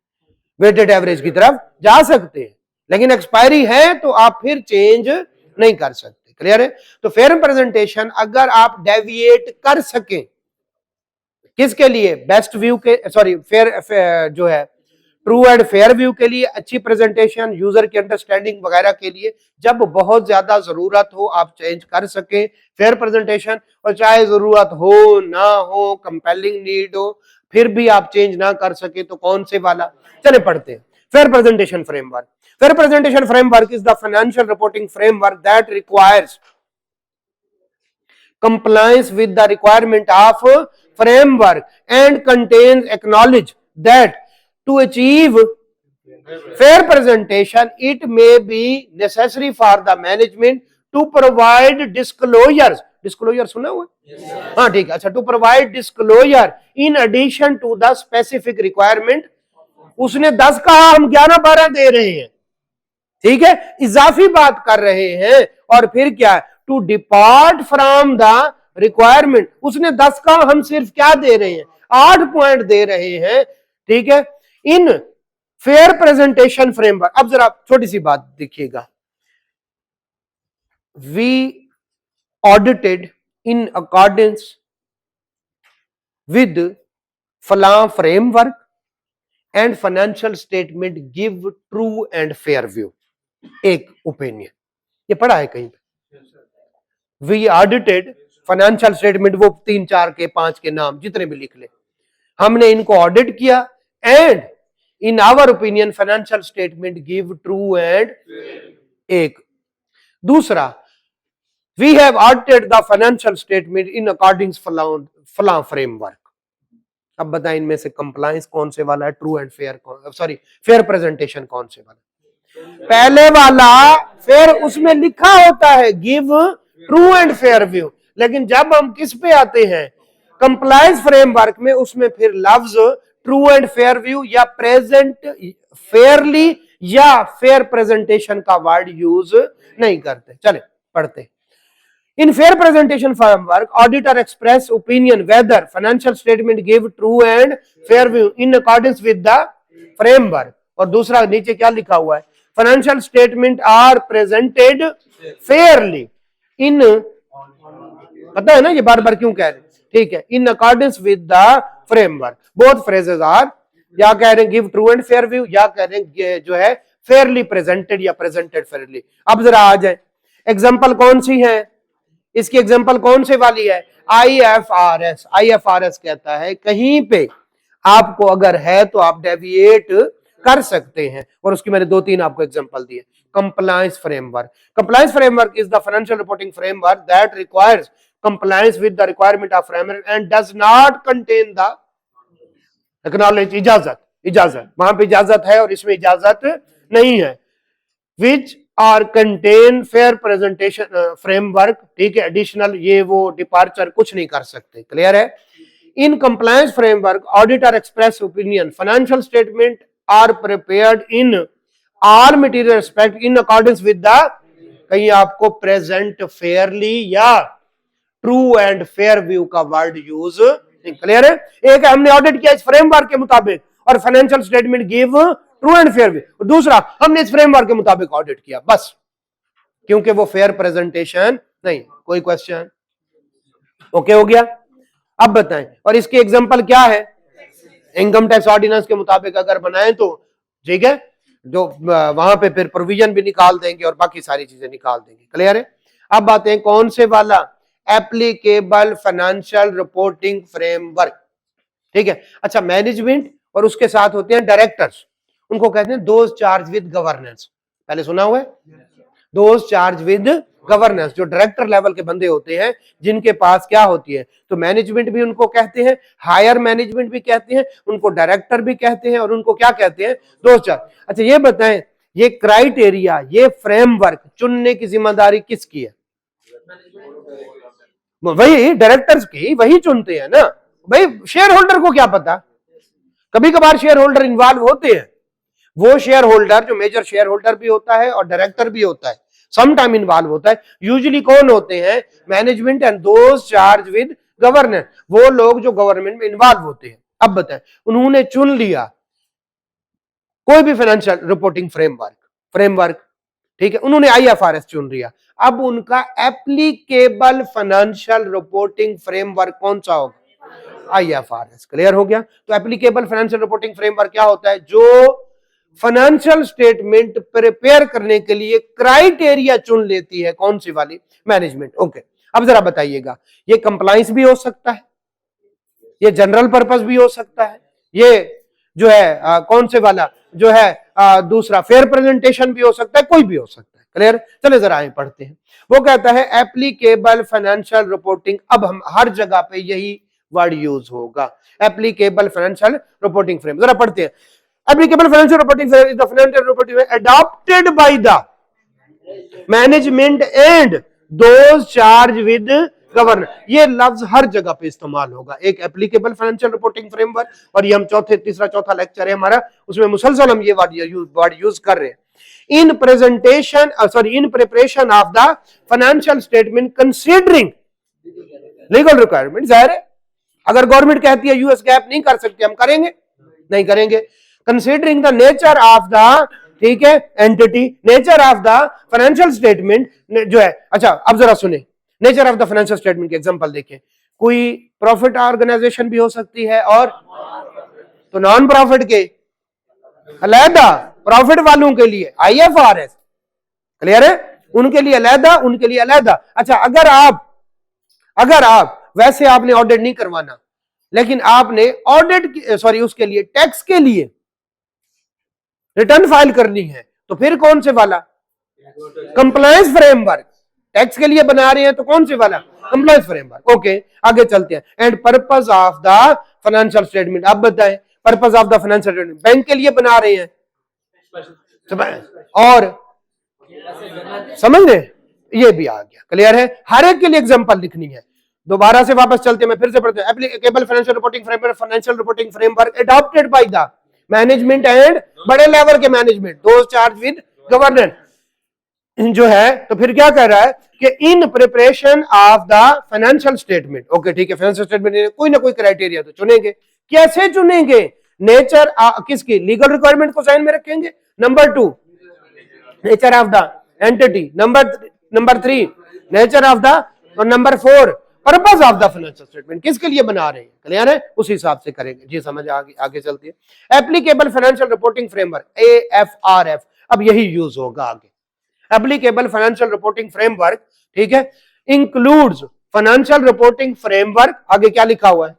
वेटेड एवरेज की तरफ जा सकते हैं, लेकिन एक्सपायरी है तो आप फिर चेंज नहीं कर सकते। क्लियर है। तो फेयर प्रेजेंटेशन अगर आप डेविएट कर सकें किसके लिए, बेस्ट व्यू के, सॉरी फेयर जो है ट्रू एंड फेयर व्यू के लिए, अच्छी प्रेजेंटेशन यूजर की अंडरस्टैंडिंग वगैरह के लिए, जब बहुत ज्यादा जरूरत हो आप चेंज कर सके फेयर प्रेजेंटेशन, और चाहे जरूरत हो ना हो, कंपेलिंग नीड हो, फिर भी आप चेंज ना कर सके तो कौन से वाला, चले पढ़ते हैं। Fair presentation framework, fair presentation framework is the financial reporting framework that requires compliance with the requirement of framework and contains acknowledge that to achieve fair presentation it may be necessary for the management to provide disclosures, disclosure सुना हुआ, हाँ ठीक है, अच्छा, to provide disclosure in addition to the specific requirement, उसने 10 कहा हम 11-12 दे रहे हैं, ठीक है, इजाफी बात कर रहे हैं, और फिर क्या, to depart from the requirement, उसने 10 का हम सिर्फ क्या दे रहे हैं, 8 पॉइंट दे रहे हैं, ठीक है, इन फेयर प्रेजेंटेशन फ्रेमवर्क। अब जरा छोटी सी बात देखिएगा, we audited in accordance with फला framework and financial statement give true and fair view, एक ओपिनियन, ये पढ़ा है कहीं पे, वी ऑडिटेड फाइनेंशियल स्टेटमेंट, वो 3, 4 के 5 के नाम जितने भी लिख ले, हमने इनको ऑडिट किया, and in our opinion financial statement give true and, एक, दूसरा we have audited the financial statement in according फला फ्रेमवर्क। अब बताएं इनमें से कंप्लायंस कौन से वाला है, true and fair, sorry fair presentation कौन से वाला, पहले वाला फेयर, उसमें लिखा होता है give true and fair view, लेकिन जब हम किस पे आते हैं, कंप्लायंस फ्रेमवर्क में, उसमें फिर लफ्ज ट्रू एंड फेयर व्यू या प्रेजेंट फेयरली या फेयर प्रेजेंटेशन का वर्ड यूज नहीं करते। चले पढ़ते, in fair presentation framework auditor express opinion whether financial statement give true and fair view in accordance with the framework, और दूसरा नीचे क्या लिखा हुआ है, financial statement are presented fairly in, पता है ना ये बार बार क्यों कह रहे, ठीक है, in accordance with the framework, both phrases are, या कह रहे हैं give true and fair view, या कह रहे हैं जो है फेयरली प्रेजेंटेड या प्रेजेंटेड फेयरली। अब जरा आ जाए, एग्जांपल कौन सी है, इसकी एग्जांपल कौन से वाली है, IFRS, IFRS कहता है कहीं पे आपको अगर है तो आप डेविएट कर सकते हैं, और उसकी मैंने 2-3 आपको एग्जांपल दिए। Compliance framework, compliance framework is the financial reporting framework that requires compliance with the requirement of framework and does not contain the acknowledge, इजाजत वहां पे इजाजत है और इसमें इजाजत नहीं है, which are contain fair presentation framework, ठीक है, एडिशनल ये वो डिपार्चर कुछ नहीं कर सकते। क्लियर है। In compliance framework auditor express opinion financial statement are prepared in all material aspect in accordance with the, कहीं आपको प्रेजेंट फेयरली या ट्रू एंड फेयर व्यू का वर्ड यूज, क्लियर है? एक हमने ऑडिट किया इस फ्रेमवर्क के मुताबिक और financial statement give true and fair view, दूसरा हमने इस फ्रेमवर्क के मुताबिक ऑडिट किया, बस, क्योंकि वो फेयर प्रेजेंटेशन नहीं। कोई क्वेश्चन? ओके हो गया? अब बताएं, और इसकी एग्जांपल क्या है? इनकम टैक्स ऑर्डिनेंस के मुताबिक अगर बनाएं तो ठीक है, जो वहां पे फिर प्रोविजन भी निकाल देंगे और बाकी सारी चीजें निकाल देंगे, क्लियर है? अब बातें कौन से वाला? एप्लीकेबल फाइनेंशियल रिपोर्टिंग फ्रेमवर्क, ठीक है। अच्छा, मैनेजमेंट और उसके साथ होते हैं डायरेक्टर्स, उनको कहते हैं दोज चार्ज विद गवर्नेंस, पहले सुना हुआ है? दोज चार्ज विद गवर्नेंस, जो डायरेक्टर लेवल के बंदे होते हैं जिनके पास क्या होती है, तो मैनेजमेंट भी उनको कहते हैं, हायर मैनेजमेंट भी कहते हैं, उनको डायरेक्टर भी कहते हैं, और उनको क्या कहते हैं? Those charge. अच्छा ये बताएं, ये क्राइटेरिया, ये फ्रेमवर्क चुनने की जिम्मेदारी किसकी है? वही डायरेक्टर्स की, वही चुनते हैं ना भाई। शेयर होल्डर को क्या पता? कभी कभार शेयर होल्डर इन्वॉल्व होते हैं, वो शेयर होल्डर जो मेजर शेयर होल्डर भी होता है और डायरेक्टर भी होता है, सम टाइम इन्वॉल्व होता है। यूजुअली कौन होते हैं? Management and those charge with governance, वो लोग जो गवर्नमेंट में इन्वॉल्व होते हैं। अब बताएं, उन्होंने चुन लिया कोई भी फाइनेंशियल रिपोर्टिंग फ्रेमवर्क, ठीक है, उन्होंने आईएफआरएस चुन लिया, अब उनका एप्लीकेबल फाइनेंशियल रिपोर्टिंग फ्रेमवर्क कौन सा होगा? आईएफआरएस। क्लियर हो गया? तो एप्लीकेबल फाइनेंशियल रिपोर्टिंग फ्रेमवर्क क्या होता है? जो फाइनेंशियल स्टेटमेंट प्रिपेयर करने के लिए क्राइटेरिया चुन लेती है, कौन सी वाली? मैनेजमेंट। ओके, अब जरा बताइएगा, ये कंप्लायंस भी हो सकता है, ये जनरल पर्पस भी हो सकता है, ये जो है कौन से वाला जो है दूसरा फेयर प्रेजेंटेशन भी हो सकता है, कोई भी हो सकता है। क्लियर? चले जरा आगे पढ़ते हैं। वो कहता है एप्लीकेबल फाइनेंशियल रिपोर्टिंग, अब हम हर जगह पे यही वर्ड यूज होगा, एप्लीकेबल फाइनेंशियल रिपोर्टिंग फ्रेम। जरा पढ़ते हैं, applicable financial reporting frame is the financial reporting adopted by the management and those charge with governor. ये लफ्ज हर जगह पे इस्तेमाल होगा, एक एप्लीकेबल फाइनेंशियल रिपोर्टिंग फ्रेमवर्क, और ये हम तीसरा चौथा लेक्चर है हमारा, उसमें मुसलसल हम ये वर्ड यूज कर रहे हैं। In presentation in preparation of the financial statement considering legal requirement. जाहिर है अगर गवर्नमेंट कहती है यूएस गैप नहीं कर सकते, हम करेंगे? नहीं करेंगे। Considering the nature of the, ठीक है, entity, nature of the financial statement जो है। अच्छा अब जरा सुने, nature of the financial statement के एग्जांपल देखें। कोई प्रॉफिट ऑर्गेनाइजेशन भी हो सकती है, और तो नॉन प्रॉफिट के अलहदा, प्रॉफिट वालों के लिए आईएफआरएस। क्लियर है? उनके लिए अलहदा, उनके लिए अलहदा। अच्छा अगर आप वैसे आपने ऑडिट नहीं करवाना, लेकिन आपने ऑडिट उसके लिए टैक्स के लिए रिटर्न फाइल करनी है, तो फिर कौन से वाला? Compliance framework. टैक्स के लिए बना रहे हैं तो कौन से वाला? Compliance framework. ओके आगे चलते हैं। And purpose of the financial statement, अब बताएं purpose of the financial statement, bank के लिए बना रहे हैं और समझ रहे, ये भी आ गया। क्लियर है? हर एक के लिए एग्जांपल लिखनी है। दोबारा से वापस चलते हैं, मैं फिर से पढ़ते हैं। Applicable financial reporting framework, financial reporting framework adopted by the management and बड़े लेवल के management, those charge with governance जो है। तो फिर क्या कह रहा है कि in preparation of the financial statement, okay ठीक है, फाइनेंशियल स्टेटमेंट कोई ना कोई क्राइटेरिया तो चुनेंगे। कैसे चुनेंगे? नेचर किसकी? लीगल रिक्वायरमेंट को साइन में रखेंगे। Number 2 nature of the entity, number 3 nature of the, और number 4 purpose of the financial statement, किसके लिए बना रहे हैं। क्लियर है? उस हिसाब से करेंगे जी। समझ आगे चलती है। Applicable financial reporting framework AFRF, अब यही यूज होगा आगे। एप्लीकेबल फाइनेंशियल रिपोर्टिंग फ्रेमवर्क, ठीक है, इंक्लूड्स फाइनेंशियल रिपोर्टिंग फ्रेमवर्क, आगे क्या लिखा हुआ है,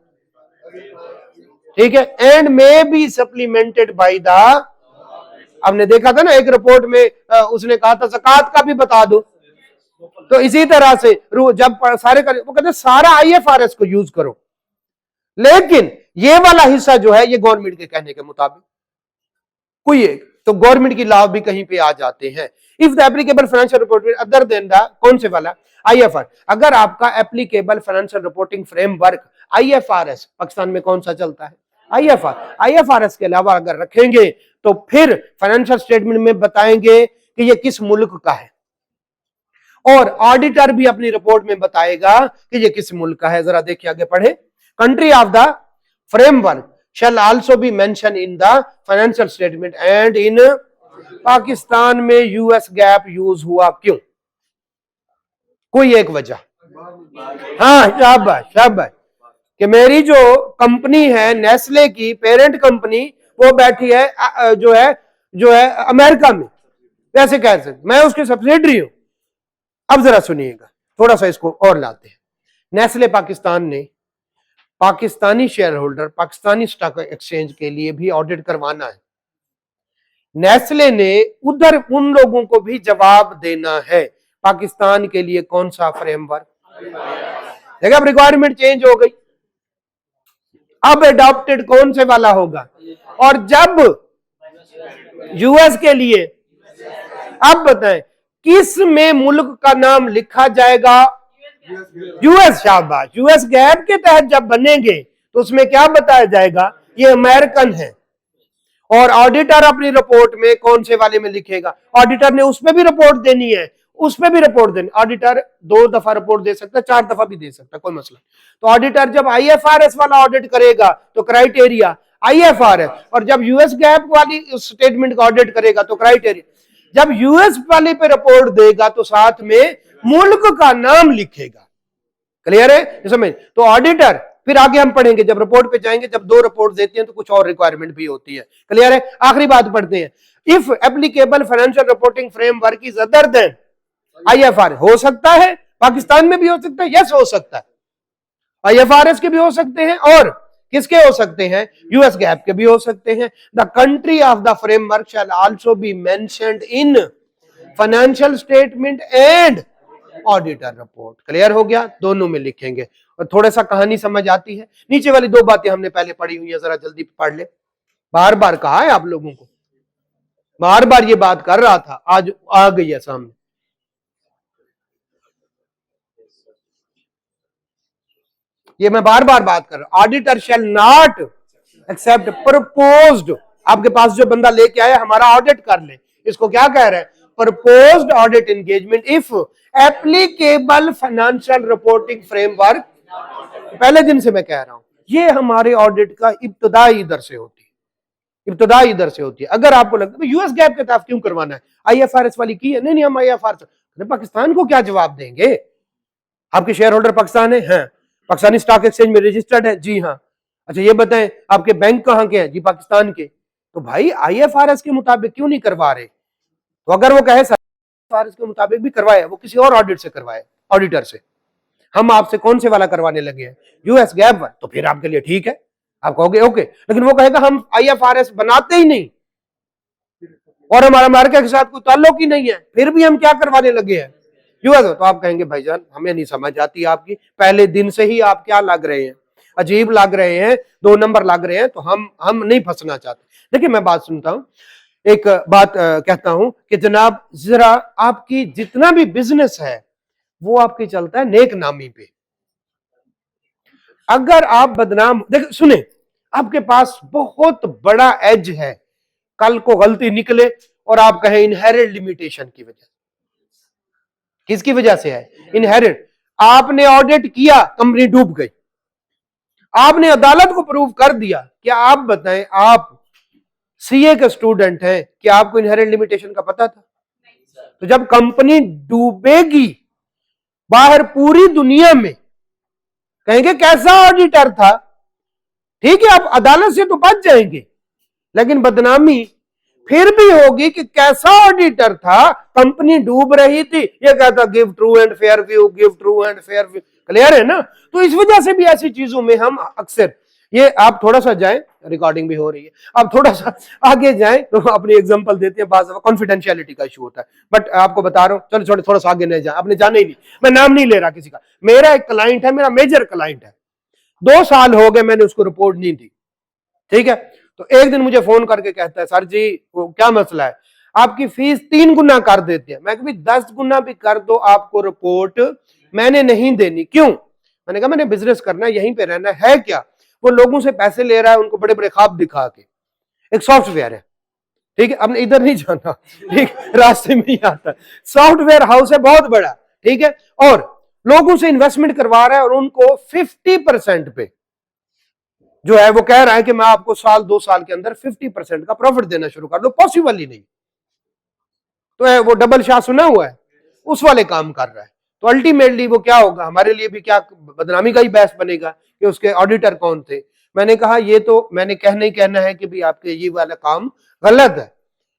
ठीक है, and may be supplemented by the, हमने देखा था ना एक रिपोर्ट में उसने कहा था ज़कात का भी बता दो, तो इसी तरह से जब सारे वो कहते सारा आईएफआरएस को यूज करो, लेकिन ये वाला हिस्सा जो है ये गवर्नमेंट के कहने के मुताबिक कोई एक, तो गवर्नमेंट की लॉ भी कहीं पे आ जाते हैं। If the applicable financial reporting other than the, कौन से वाला? आईएफआर। अगर आपका applicable financial reporting framework IFRS Pakistan में कौन सा चलता है? IFRS के अलावा अगर रखेंगे तो फिर फाइनेंशियल स्टेटमेंट में बताएंगे कि ये किस मुल्क का है, और ऑडिटर भी अपनी रिपोर्ट में बताएगा कि ये किस मुल्क का है। जरा देखिए आगे पढ़े। Country of the framework shall also be mentioned in the financial statement and in Pakistan में यूएस गैप यूज हुआ क्यों? कोई एक वजह। हाँ शाबाश शाबाश, कि मेरी जो कंपनी है नेस्ले की पेरेंट कंपनी वो बैठी है जो है अमेरिका में, कैसे कह सकते, मैं उसकी सब्सिडरी हूं। अब जरा सुनिएगा, थोड़ा सा इसको और लाते हैं। नेस्ले पाकिस्तान ने Pakistani share holder Pakistani stock exchange के लिए भी ऑडिट करवाना है। नेस्ले ने उधर उन लोगों को भी जवाब देना है पाकिस्तान के लिए कौन सा फ्रेमवर्क। देखा, अब रिक्वायरमेंट चेंज हो गई, अब एडॉप्टेड कौन से वाला होगा। और जब यूएस के लिए, अब बताएं किस में मुल्क का नाम लिखा जाएगा? यूएस। शाबाश, यूएस गैप के तहत जब बनेंगे तो उसमें क्या बताया जाएगा? ये अमेरिकन है। और ऑडिटर अपनी रिपोर्ट में कौन से वाले में लिखेगा? ऑडिटर ने उसमें भी रिपोर्ट देनी है, उसमें भी रिपोर्ट देनी। ऑडिटर 2 दफा रिपोर्ट दे सकता है, 4 दफा भी दे सकता है, कोई मसला। तो ऑडिटर जब IFRS वाला ऑडिट करेगा तो क्राइटेरिया IFRS, और जब यूएस गैप वाली स्टेटमेंट का ऑडिट करेगा तो क्राइटेरिया। जब यूएस वाले पे रिपोर्ट देगा तो साथ में मुल्क का नाम लिखेगा। क्लियर है समझ? तो ऑडिटर, फिर आगे हम पढ़ेंगे जब रिपोर्ट पे जाएंगे, जब 2 रिपोर्ट देते हैं तो कुछ और रिक्वायरमेंट भी होती है। क्लियर है? आखिरी बात पढ़ते हैं। If applicable financial reporting framework is other than IFRS, हो सकता है पाकिस्तान में भी हो सकता है, यस हो सकता है, IFRS के भी हो सकते हैं, और किसके हो सकते हैं? यूएस गैप के भी हो सकते हैं। The country of the framework shell also be mentioned in financial statement and auditor report. Clear हो गया? दोनों में लिखेंगे। और थोड़ा सा कहानी समझ आती है। नीचे वाली 2 बातें हमने पहले पढ़ी हुई है, जरा जल्दी पढ़ ले। बार बार कहा है आप लोगों को, बार बार ये बात कर रहा था, आज आ गई है सामने। ये मैं बार बार बात कर रहा हूं। Auditor shall not accept proposed, आपके पास जो बंदा लेके आया हमारा ऑडिट कर ले, इसको क्या कह रहे हैं? Proposed audit engagement if applicable financial reporting framework. पहले दिन से मैं कह रहा हूं, ये हमारे ऑडिट का इब्तदाई दर से होती है, इब्तदाई दर से होती है। अगर आपको लगता है यूएस गैप के तहत क्यों करवाना है, IFRS वाली की है, नहीं हम IFRS पाकिस्तान को क्या जवाब देंगे? आपके शेयर होल्डर पाकिस्तान है, हाँ। पाकिस्तानी स्टॉक एक्सचेंज में रजिस्टर्ड है, जी हाँ। अच्छा ये बताएं आपके बैंक कहाँ के हैं? जी पाकिस्तान के। तो भाई IFRS के मुताबिक क्यों नहीं करवा रहे? तो अगर वो कहे IFRS के मुताबिक भी करवाए, वो किसी और ऑडिट से करवाए, ऑडिटर से। हम आपसे कौन से वाला करवाने लगे हैं? यूएस गैप, तो फिर आपके लिए ठीक है, आप कहोगे ओके। लेकिन वो कहेगा हम IFRS बनाते ही नहीं और हमारा अमेरिका के साथ कोई ताल्लुक ही नहीं है, फिर भी हम क्या करवाने लगे हैं? यूएस। तो आप कहेंगे भाईजान हमें नहीं समझ आती आपकी, पहले दिन से ही आप क्या लग रहे हैं, अजीब लग रहे हैं, 2 नंबर लग रहे हैं, तो हम नहीं फंसना चाहते। देखिए मैं बात सुनता हूं, एक बात कहता हूं कि जनाब जरा आपकी जितना भी बिजनेस है वो आपकी चलता है नेक नामी पे। अगर आप बदनाम, देख सुने, आपके पास बहुत बड़ा एज है, कल को गलती निकले और आप कहें इनहेरेंट लिमिटेशन की वजह। किसकी वजह से है? इनहेरेंट। आपने ऑडिट किया, कंपनी डूब गई, आपने अदालत को प्रूव कर दिया। क्या आप बताएं, आप सीए के स्टूडेंट हैं, क्या आपको इनहेरेंट लिमिटेशन का पता था? तो जब कंपनी डूबेगी बाहर पूरी दुनिया में कहेंगे कैसा ऑडिटर था। ठीक है, आप अदालत से तो बच जाएंगे, लेकिन बदनामी फिर भी होगी कि कैसा ऑडिटर था, कंपनी डूब रही थी, ये कहता give true and fair view, give true and fair view. Clear है ना? तो इस वजह से भी ऐसी चीजों में हम अक्सर, ये आप थोड़ा सा जाएं, रिकॉर्डिंग भी हो रही है, आप थोड़ा सा आगे जाएं तो अपनी एग्जांपल देते हैं। बात कॉन्फिडेंशियलिटी का इशू होता है, बट आपको बता रहा हूं, चलो थोड़ा सा आगे नहीं जाए, आपने जाना ही नहीं, मैं नाम नहीं ले रहा किसी का। मेरा एक क्लाइंट है, मेरा मेजर क्लाइंट है, 2 साल हो गए मैंने उसको रिपोर्ट नहीं दी। ठीक है, तो एक दिन मुझे फोन करके कहता है सर जी वो क्या मसला है, आपकी फीस 3 गुना कर देते हैं। मैं कभी 10 गुना भी कर दो आपको रिपोर्ट मैंने नहीं देनी। क्यों? मैंने कहा मैंने बिजनेस करना है, यहीं पे रहना है क्या? वो लोगों से पैसे ले रहा है, उनको बड़े बड़े ख्वाब दिखा के। एक सॉफ्टवेयर है, ठीक है, अब इधर नहीं जाना, ठीक, रास्ते में ही आता है। सॉफ्टवेयर हाउस है बहुत बड़ा, ठीक है, और लोगों से इन्वेस्टमेंट करवा रहा है और उनको 50% पे जो है वो कह रहा है कि मैं आपको साल 2 साल के अंदर 50% का प्रॉफिट देना शुरू कर दो। पॉसिबल ही नहीं। तो वो डबल शाह सुना हुआ है, उस वाले काम कर रहा है। तो अल्टीमेटली वो क्या होगा, हमारे लिए भी क्या बदनामी का ही बहस बनेगा कि उसके ऑडिटर कौन थे। मैंने कहा ये तो मैंने कहना है कि भाई आपके ये वाला काम गलत है,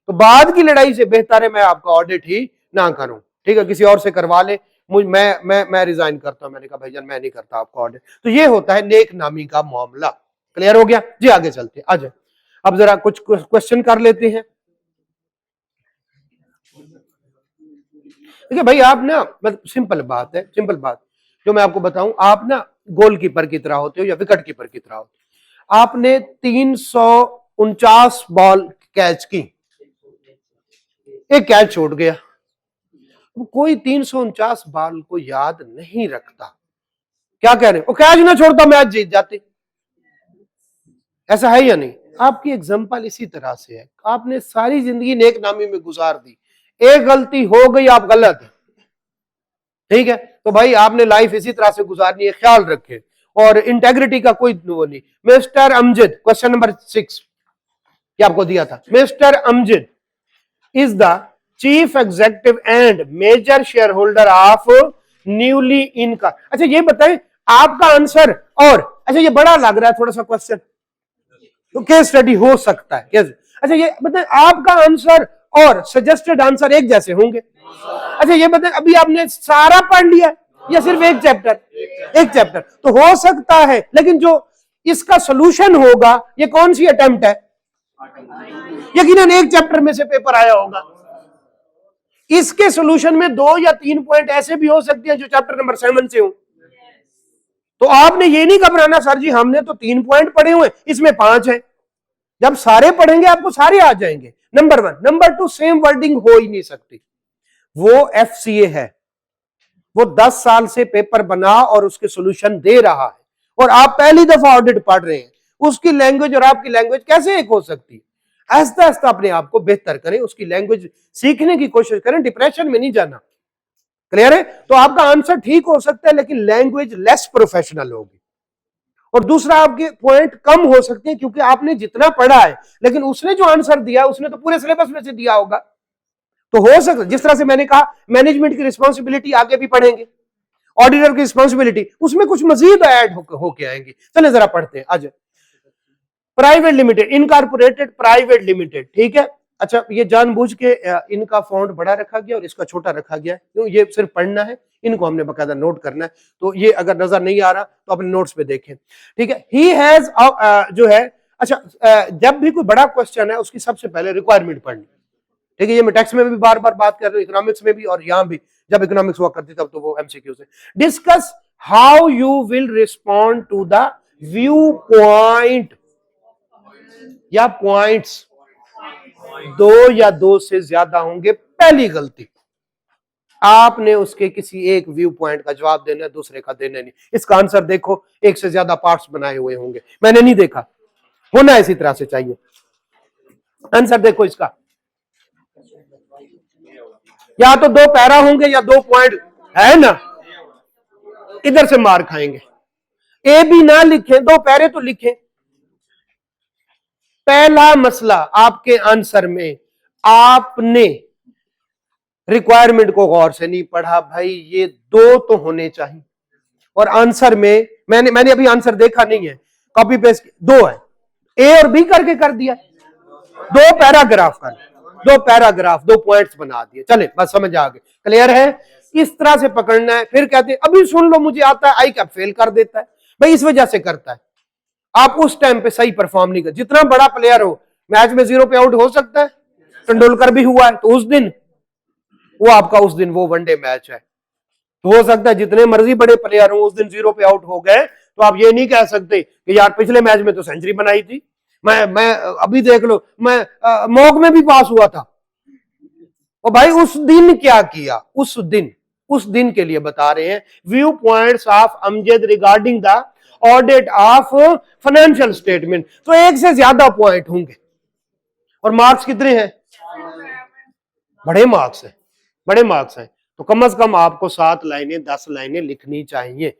तो बाद की लड़ाई से बेहतर है मैं आपका ऑडिट ही ना करूं, ठीक है, किसी और से करवा ले, मैं रिजाइन करता हूं। मैंने कहा भाईजान मैं नहीं करता आपका ऑडिट। तो ये होता है नेक नामी का मामला। क्लियर हो गया जी? आगे चलते हैं, आ जाए। अब जरा कुछ क्वेश्चन कर लेते हैं। देखिए भाई, आप ना मतलब सिंपल बात है, सिंपल बात जो मैं आपको बताऊं, आप ना गोलकीपर की तरह होते हो या विकेट कीपर की तरह होते हो। आपने 349 बॉल कैच की, एक कैच छूट गया। कोई 349 बॉल को याद नहीं रखता। क्या कह रहे हो? कैच ना छोड़ता मैच जीत जाते। ऐसा है या नहीं? आपकी एग्जांपल इसी तरह से है। आपने सारी जिंदगी नेक नामी में गुजार दी, एक गलती हो गई, आप गलत है, ठीक है, तो भाई आपने लाइफ इसी तरह से गुजारनी है, ख्याल रखें। और इंटेग्रिटी का कोई वो नहीं। मिस्टर अमजद, क्वेश्चन नंबर 6 ये आपको दिया था। Mister Amjad is the chief executive and major shareholder of newly इनका। अच्छा ये बताएं आपका आंसर, और अच्छा ये बड़ा लग रहा है थोड़ा सा क्वेश्चन, तो केस स्टडी हो सकता है कैसे? अच्छा ये बताएं आपका आंसर और सजेस्टेड आंसर एक जैसे होंगे? अच्छा ये बताएं अभी आपने सारा पढ़ लिया या सिर्फ एक चैप्टर? एक चैप्टर तो हो सकता है, लेकिन जो इसका सोल्यूशन होगा ये कौन सी अटेम्प्ट है? यकीनन एक चैप्टर में से पेपर आया होगा। इसके सोल्यूशन में 2 या 3 पॉइंट ऐसे भी हो सकते हैं जो चैप्टर नंबर 7 से हो। तो आपने ये नहीं घबराना सर जी हमने तो 3 पॉइंट पढ़े हुए, इसमें 5 है। जब सारे पढ़ेंगे आपको सारे आ जाएंगे। नंबर 1। नंबर 2, सेम वर्डिंग हो ही नहीं सकती। वो एफसीए है, वो 10 साल से पेपर बना और उसके सोल्यूशन दे रहा है, और आप पहली दफा ऑडिट पढ़ रहे हैं। उसकी लैंग्वेज और आपकी लैंग्वेज कैसे एक हो सकती है? आहिस्ता आहिस्ता अपने आप को बेहतर करें, उसकी लैंग्वेज सीखने की कोशिश करें, डिप्रेशन में नहीं जाना। क्लियर है? तो आपका आंसर ठीक हो सकता है लेकिन लैंग्वेज लेस प्रोफेशनल होगी। और दूसरा आपके पॉइंट कम हो सकते हैं क्योंकि आपने जितना पढ़ा है, लेकिन उसने जो आंसर दिया उसने तो पूरे सिलेबस में से दिया होगा। तो हो सकता है जिस तरह से मैंने कहा मैनेजमेंट की रिस्पॉन्सिबिलिटी आगे भी पढ़ेंगे, ऑडिटर की रिस्पॉन्सिबिलिटी उसमें कुछ मजीद ऐड होके आएंगी। चले जरा पढ़ते हैं। आज private limited, incorporated private limited, ठीक है। अच्छा ये जानबूझ के इनका फॉन्ट बड़ा रखा गया और इसका छोटा रखा गया, क्यों? ये सिर्फ पढ़ना है, इनको हमने बकायदा नोट करना है। तो ये अगर नजर नहीं आ रहा तो अपने नोट्स पे देखें, ठीक है। ही हैज जो है, अच्छा जब भी कोई बड़ा क्वेश्चन है उसकी सबसे पहले रिक्वायरमेंट पढ़नी, ठीक है। ये मैं टैक्स में भी बार बार बात कर रहा हूँ, इकोनॉमिक्स में भी, और यहां भी जब इकोनॉमिक्स हुआ करती तब तो वो एमसीक्यू से। Discuss how you will respond to the viewpoint या पॉइंट्स, 2 या 2 से ज्यादा होंगे। पहली गलती, आपने उसके किसी एक व्यू पॉइंट का जवाब देना है, दूसरे का देना नहीं। इसका आंसर देखो, 1 से ज्यादा पार्ट्स बनाए हुए होंगे, मैंने नहीं देखा, होना इसी तरह से चाहिए। आंसर देखो इसका, या तो 2 पैरा होंगे या 2 पॉइंट, है ना, इधर से मार खाएंगे। ए भी ना लिखें, 2 पैरे तो लिखें। पहला मसला आपके आंसर में, आपने रिक्वायरमेंट को गौर से नहीं पढ़ा। भाई ये 2 तो होने चाहिए, और आंसर में मैंने अभी आंसर देखा नहीं है, कॉपी पेस्ट 2 है, ए और बी करके कर दिया, 2 पैराग्राफ कर, 2 पैराग्राफ 2 पॉइंट्स बना दिए। चले बस समझ आ गए, क्लियर है? इस तरह से पकड़ना है। फिर कहते हैं अभी सुन लो मुझे आता है, आई कैप फेल कर देता है। भाई इस वजह से करता है, आप उस टाइम पे सही परफॉर्म नहीं कर। जितना बड़ा प्लेयर हो मैच में 0 पे आउट हो सकता है, तेंदुलकर भी हुआ है, तो उस दिन वो आपका, उस दिन वो वनडे मैच है, तो हो सकता है जितने मर्जी बड़े प्लेयर हो उस दिन 0 पे आउट हो गए, तो आप ये नहीं कह सकते कि यार पिछले मैच में तो सेंचुरी बनाई थी, मैं अभी देख लो, मैं मॉक में भी पास हुआ था। और भाई उस दिन क्या किया, उस उस दिन के लिए बता रहे हैं। View points of Amjad regarding the audit of financial statement. तो एक से ज्यादा पॉइंट होंगे और मार्क्स कितने हैं? बड़े मार्क्स हैं, बड़े मार्क्स हैं। तो कम से कम आपको 7 लाइनें 10 लाइनें लिखनी चाहिए,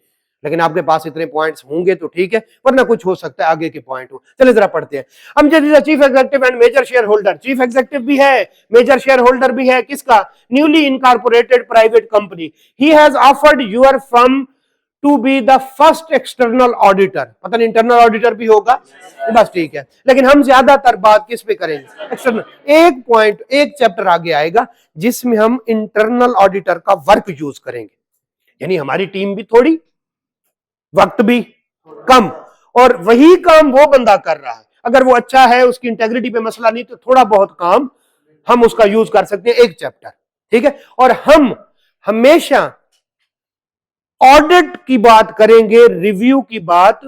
लेकिन आपके पास इतने पॉइंट्स होंगे तो ठीक है, वरना कुछ हो सकता है आगे के पॉइंट हो। चलिए जरा पढ़ते हैं। Amjad is chief executive and major shareholder. Chief executive भी है, मेजर शेयर होल्डर भी है। किसका? Newly incorporated private company. He has offered your firm to be the first external auditor. पता नहीं इंटरनल ऑडिटर भी होगा, बस ठीक है। लेकिन हम ज्यादातर बात किस पे करेंगे? एक्सटर्नल। एक पॉइंट, एक चैप्टर आगे आएगा जिसमें हम इंटरनल ऑडिटर का वर्क यूज करेंगे, यानी हमारी टीम भी थोड़ी, वक्त भी कम, और वही काम वो बंदा कर रहा है। अगर वो अच्छा है, उसकी इंटेग्रिटी पे मसला नहीं, तो थोड़ा बहुत काम हम उसका यूज कर सकते हैं, एक चैप्टर, ठीक है। और हम हमेशा ऑडिट की बात करेंगे, रिव्यू की बात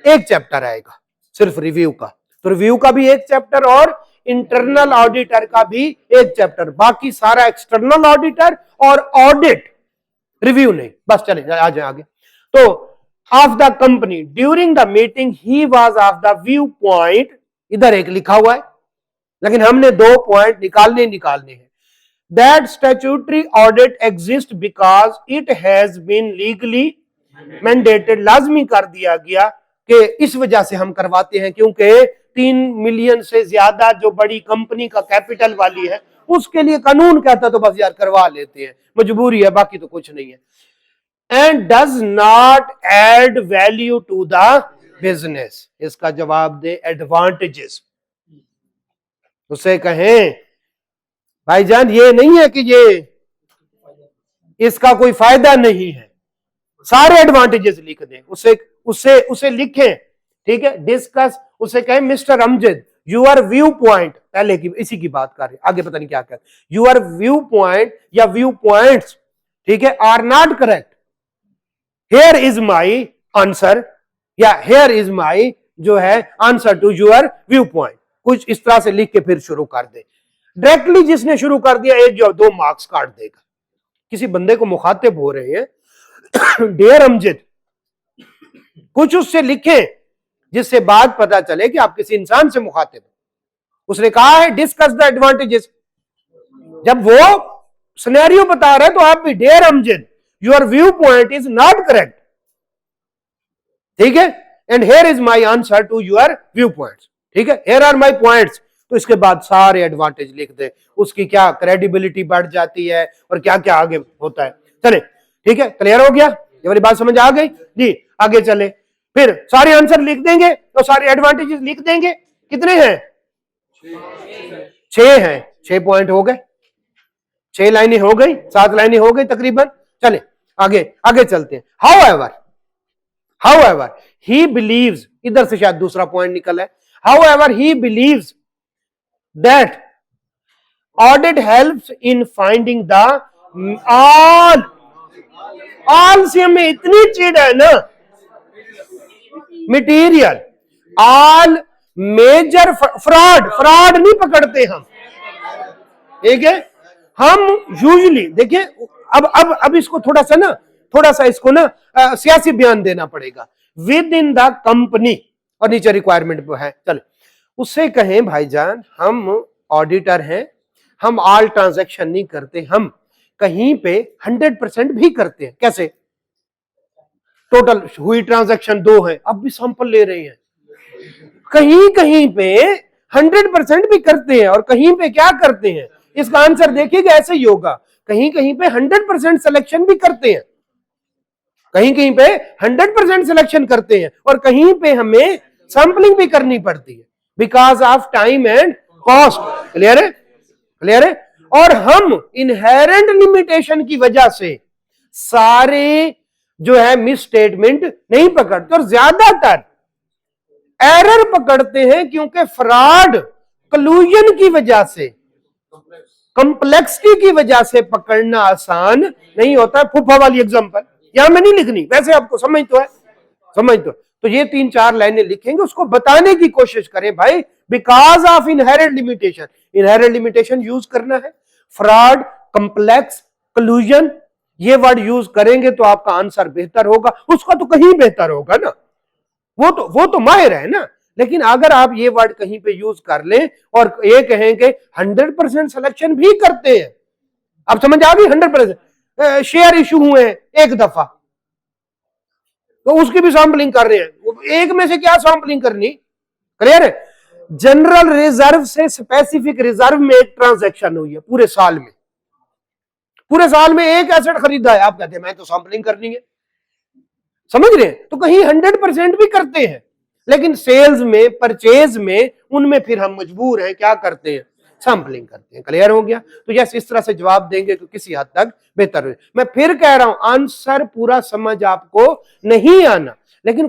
एक चैप्टर आएगा सिर्फ रिव्यू का। तो रिव्यू का भी एक चैप्टर और इंटरनल ऑडिटर का भी एक चैप्टर, बाकी सारा एक्सटर्नल ऑडिटर और ऑडिट, रिव्यू नहीं। बस चले आ जाए आगे। तो of the company during the meeting he was of the view point, इधर एक लिखा हुआ है लेकिन हमने 2 पॉइंट निकालने हैं। That statutory audit exist because it has been legally mandated. लाजमी कर दिया गया कि इस वजह से हम करवाते हैं क्योंकि 3 मिलियन से ज्यादा जो बड़ी कंपनी का कैपिटल वाली है उसके लिए कानून कहता तो बस यार करवा लेते हैं, मजबूरी है, बाकी तो कुछ नहीं है। And does not add value to the business. इसका जवाब दे एडवांटेजेस। उसे कहें भाईजान ये नहीं है कि ये इसका कोई फायदा नहीं है, सारे एडवांटेजेस लिख दें, उसे लिखें, ठीक है। डिस्कस, उसे कहें mister Amjad your viewpoint, पहले की इसी की बात कर रहे हैं, आगे पता नहीं क्या कर, यूर व्यू पॉइंट या व्यू पॉइंट्स, ठीक है, are not correct, here is my answer, या हियर इज माई जो है answer to your viewpoint. कुछ इस तरह से लिख के फिर शुरू कर दे। डायरेक्टली जिसने शुरू कर दिया 1 या 2 मार्क्स काट देगा। किसी बंदे को मुखातिब हो रहे हैं डियर अमजद, कुछ उससे लिखें जिससे बात पता चले कि आप किसी इंसान से मुखातिब। उसने कहा है डिस्कस द एडवांटेजेस, जब वो सिनेरियो बता रहे तो आप भी dear Amjad your viewpoint is not correct, ठीक है, and here is my answer to your viewpoints, ठीक है, हियर आर माई पॉइंट्स। तो इसके बाद सारे एडवांटेज लिख दे, उसकी क्या क्रेडिबिलिटी बढ़ जाती है और क्या क्या आगे होता है। चले ठीक है, क्लियर हो गया, ये वाली बात समझ आ गई जी। आगे चले, फिर सारे आंसर लिख देंगे तो सारे एडवांटेजेस लिख देंगे। कितने हैं? 6 हैं। 6 पॉइंट हो गए, 6 लाइनें हो गई, 7 लाइनें हो गई तकरीबन। चले आगे चलते हैं। हाउएवर ही बिलीव्स, इधर से शायद दूसरा पॉइंट निकला है। However he believes that audit helps in finding the all से हमें इतनी चिढ़ है ना, मटीरियल ऑल मेजर फ्रॉड नहीं पकड़ते हम, ठीक है। हम यूजुअली देखिए, अब इसको थोड़ा सा इसको ना सियासी बयान देना पड़ेगा। विद इन द कंपनी, और नीचे रिक्वायरमेंट है, चले उससे कहें भाईजान हम ऑडिटर हैं, हम ऑल ट्रांजैक्शन नहीं करते, हम कहीं पे 100% भी करते हैं। कैसे? टोटल हुई ट्रांजैक्शन 2 है, अब भी सैंपल ले रहे हैं, कहीं पे 100% भी करते हैं और कहीं पे क्या करते हैं, इसका आंसर देखिएगा ऐसे ही होगा। कहीं पे 100% सिलेक्शन भी करते हैं, कहीं पे 100% सिलेक्शन करते हैं और कहीं पे हमें सैंपलिंग भी करनी पड़ती है because of time and cost. Clear है। और हम इनहेरेंट लिमिटेशन की वजह से सारे जो है मिस स्टेटमेंट नहीं पकड़ते और ज्यादातर एरर पकड़ते हैं क्योंकि फ्रॉड कलूजन की वजह से, कॉम्प्लेक्सिटी की वजह से पकड़ना आसान नहीं होता। फुफा वाली एग्जांपल यहां में नहीं लिखनी, वैसे आपको समझ तो ये 3-4 लाइनें लिखेंगे, उसको बताने की कोशिश करें भाई, because of inherent limitation use करना है। फ्रॉड, कॉम्प्लेक्स, कलूजन, ये वर्ड यूज करेंगे तो आपका आंसर बेहतर होगा, उसका तो कहीं बेहतर होगा ना, वो तो माहिर है ना। लेकिन अगर आप ये वर्ड कहीं पे यूज कर लें और ये कहेंगे 100% सिलेक्शन भी करते हैं, आप समझ आ गई, 100% शेयर इशू हुए हैं एक दफा, तो उसकी भी सैंपलिंग कर रहे हैं, एक में से क्या सैंपलिंग करनी, क्लियर है। जनरल रिजर्व से स्पेसिफिक रिजर्व में एक ट्रांजैक्शन हुई है पूरे साल में, पूरे साल में एक एसेट खरीदा है, आप कहते हैं मैं तो सैंपलिंग करनी है, समझ रहे हैं। तो कहीं 100% भी करते हैं, लेकिन सेल्स में, परचेज में, उनमें फिर हम मजबूर हैं, क्या करते हैं, सैंपलिंग करते हैं। क्लियर हो गया। तो यस, इस तरह से जवाब देंगे तो किसी हद तक बेहतर हो। मैं फिर कह रहा हूं, आंसर पूरा समझ आपको नहीं आना, लेकिन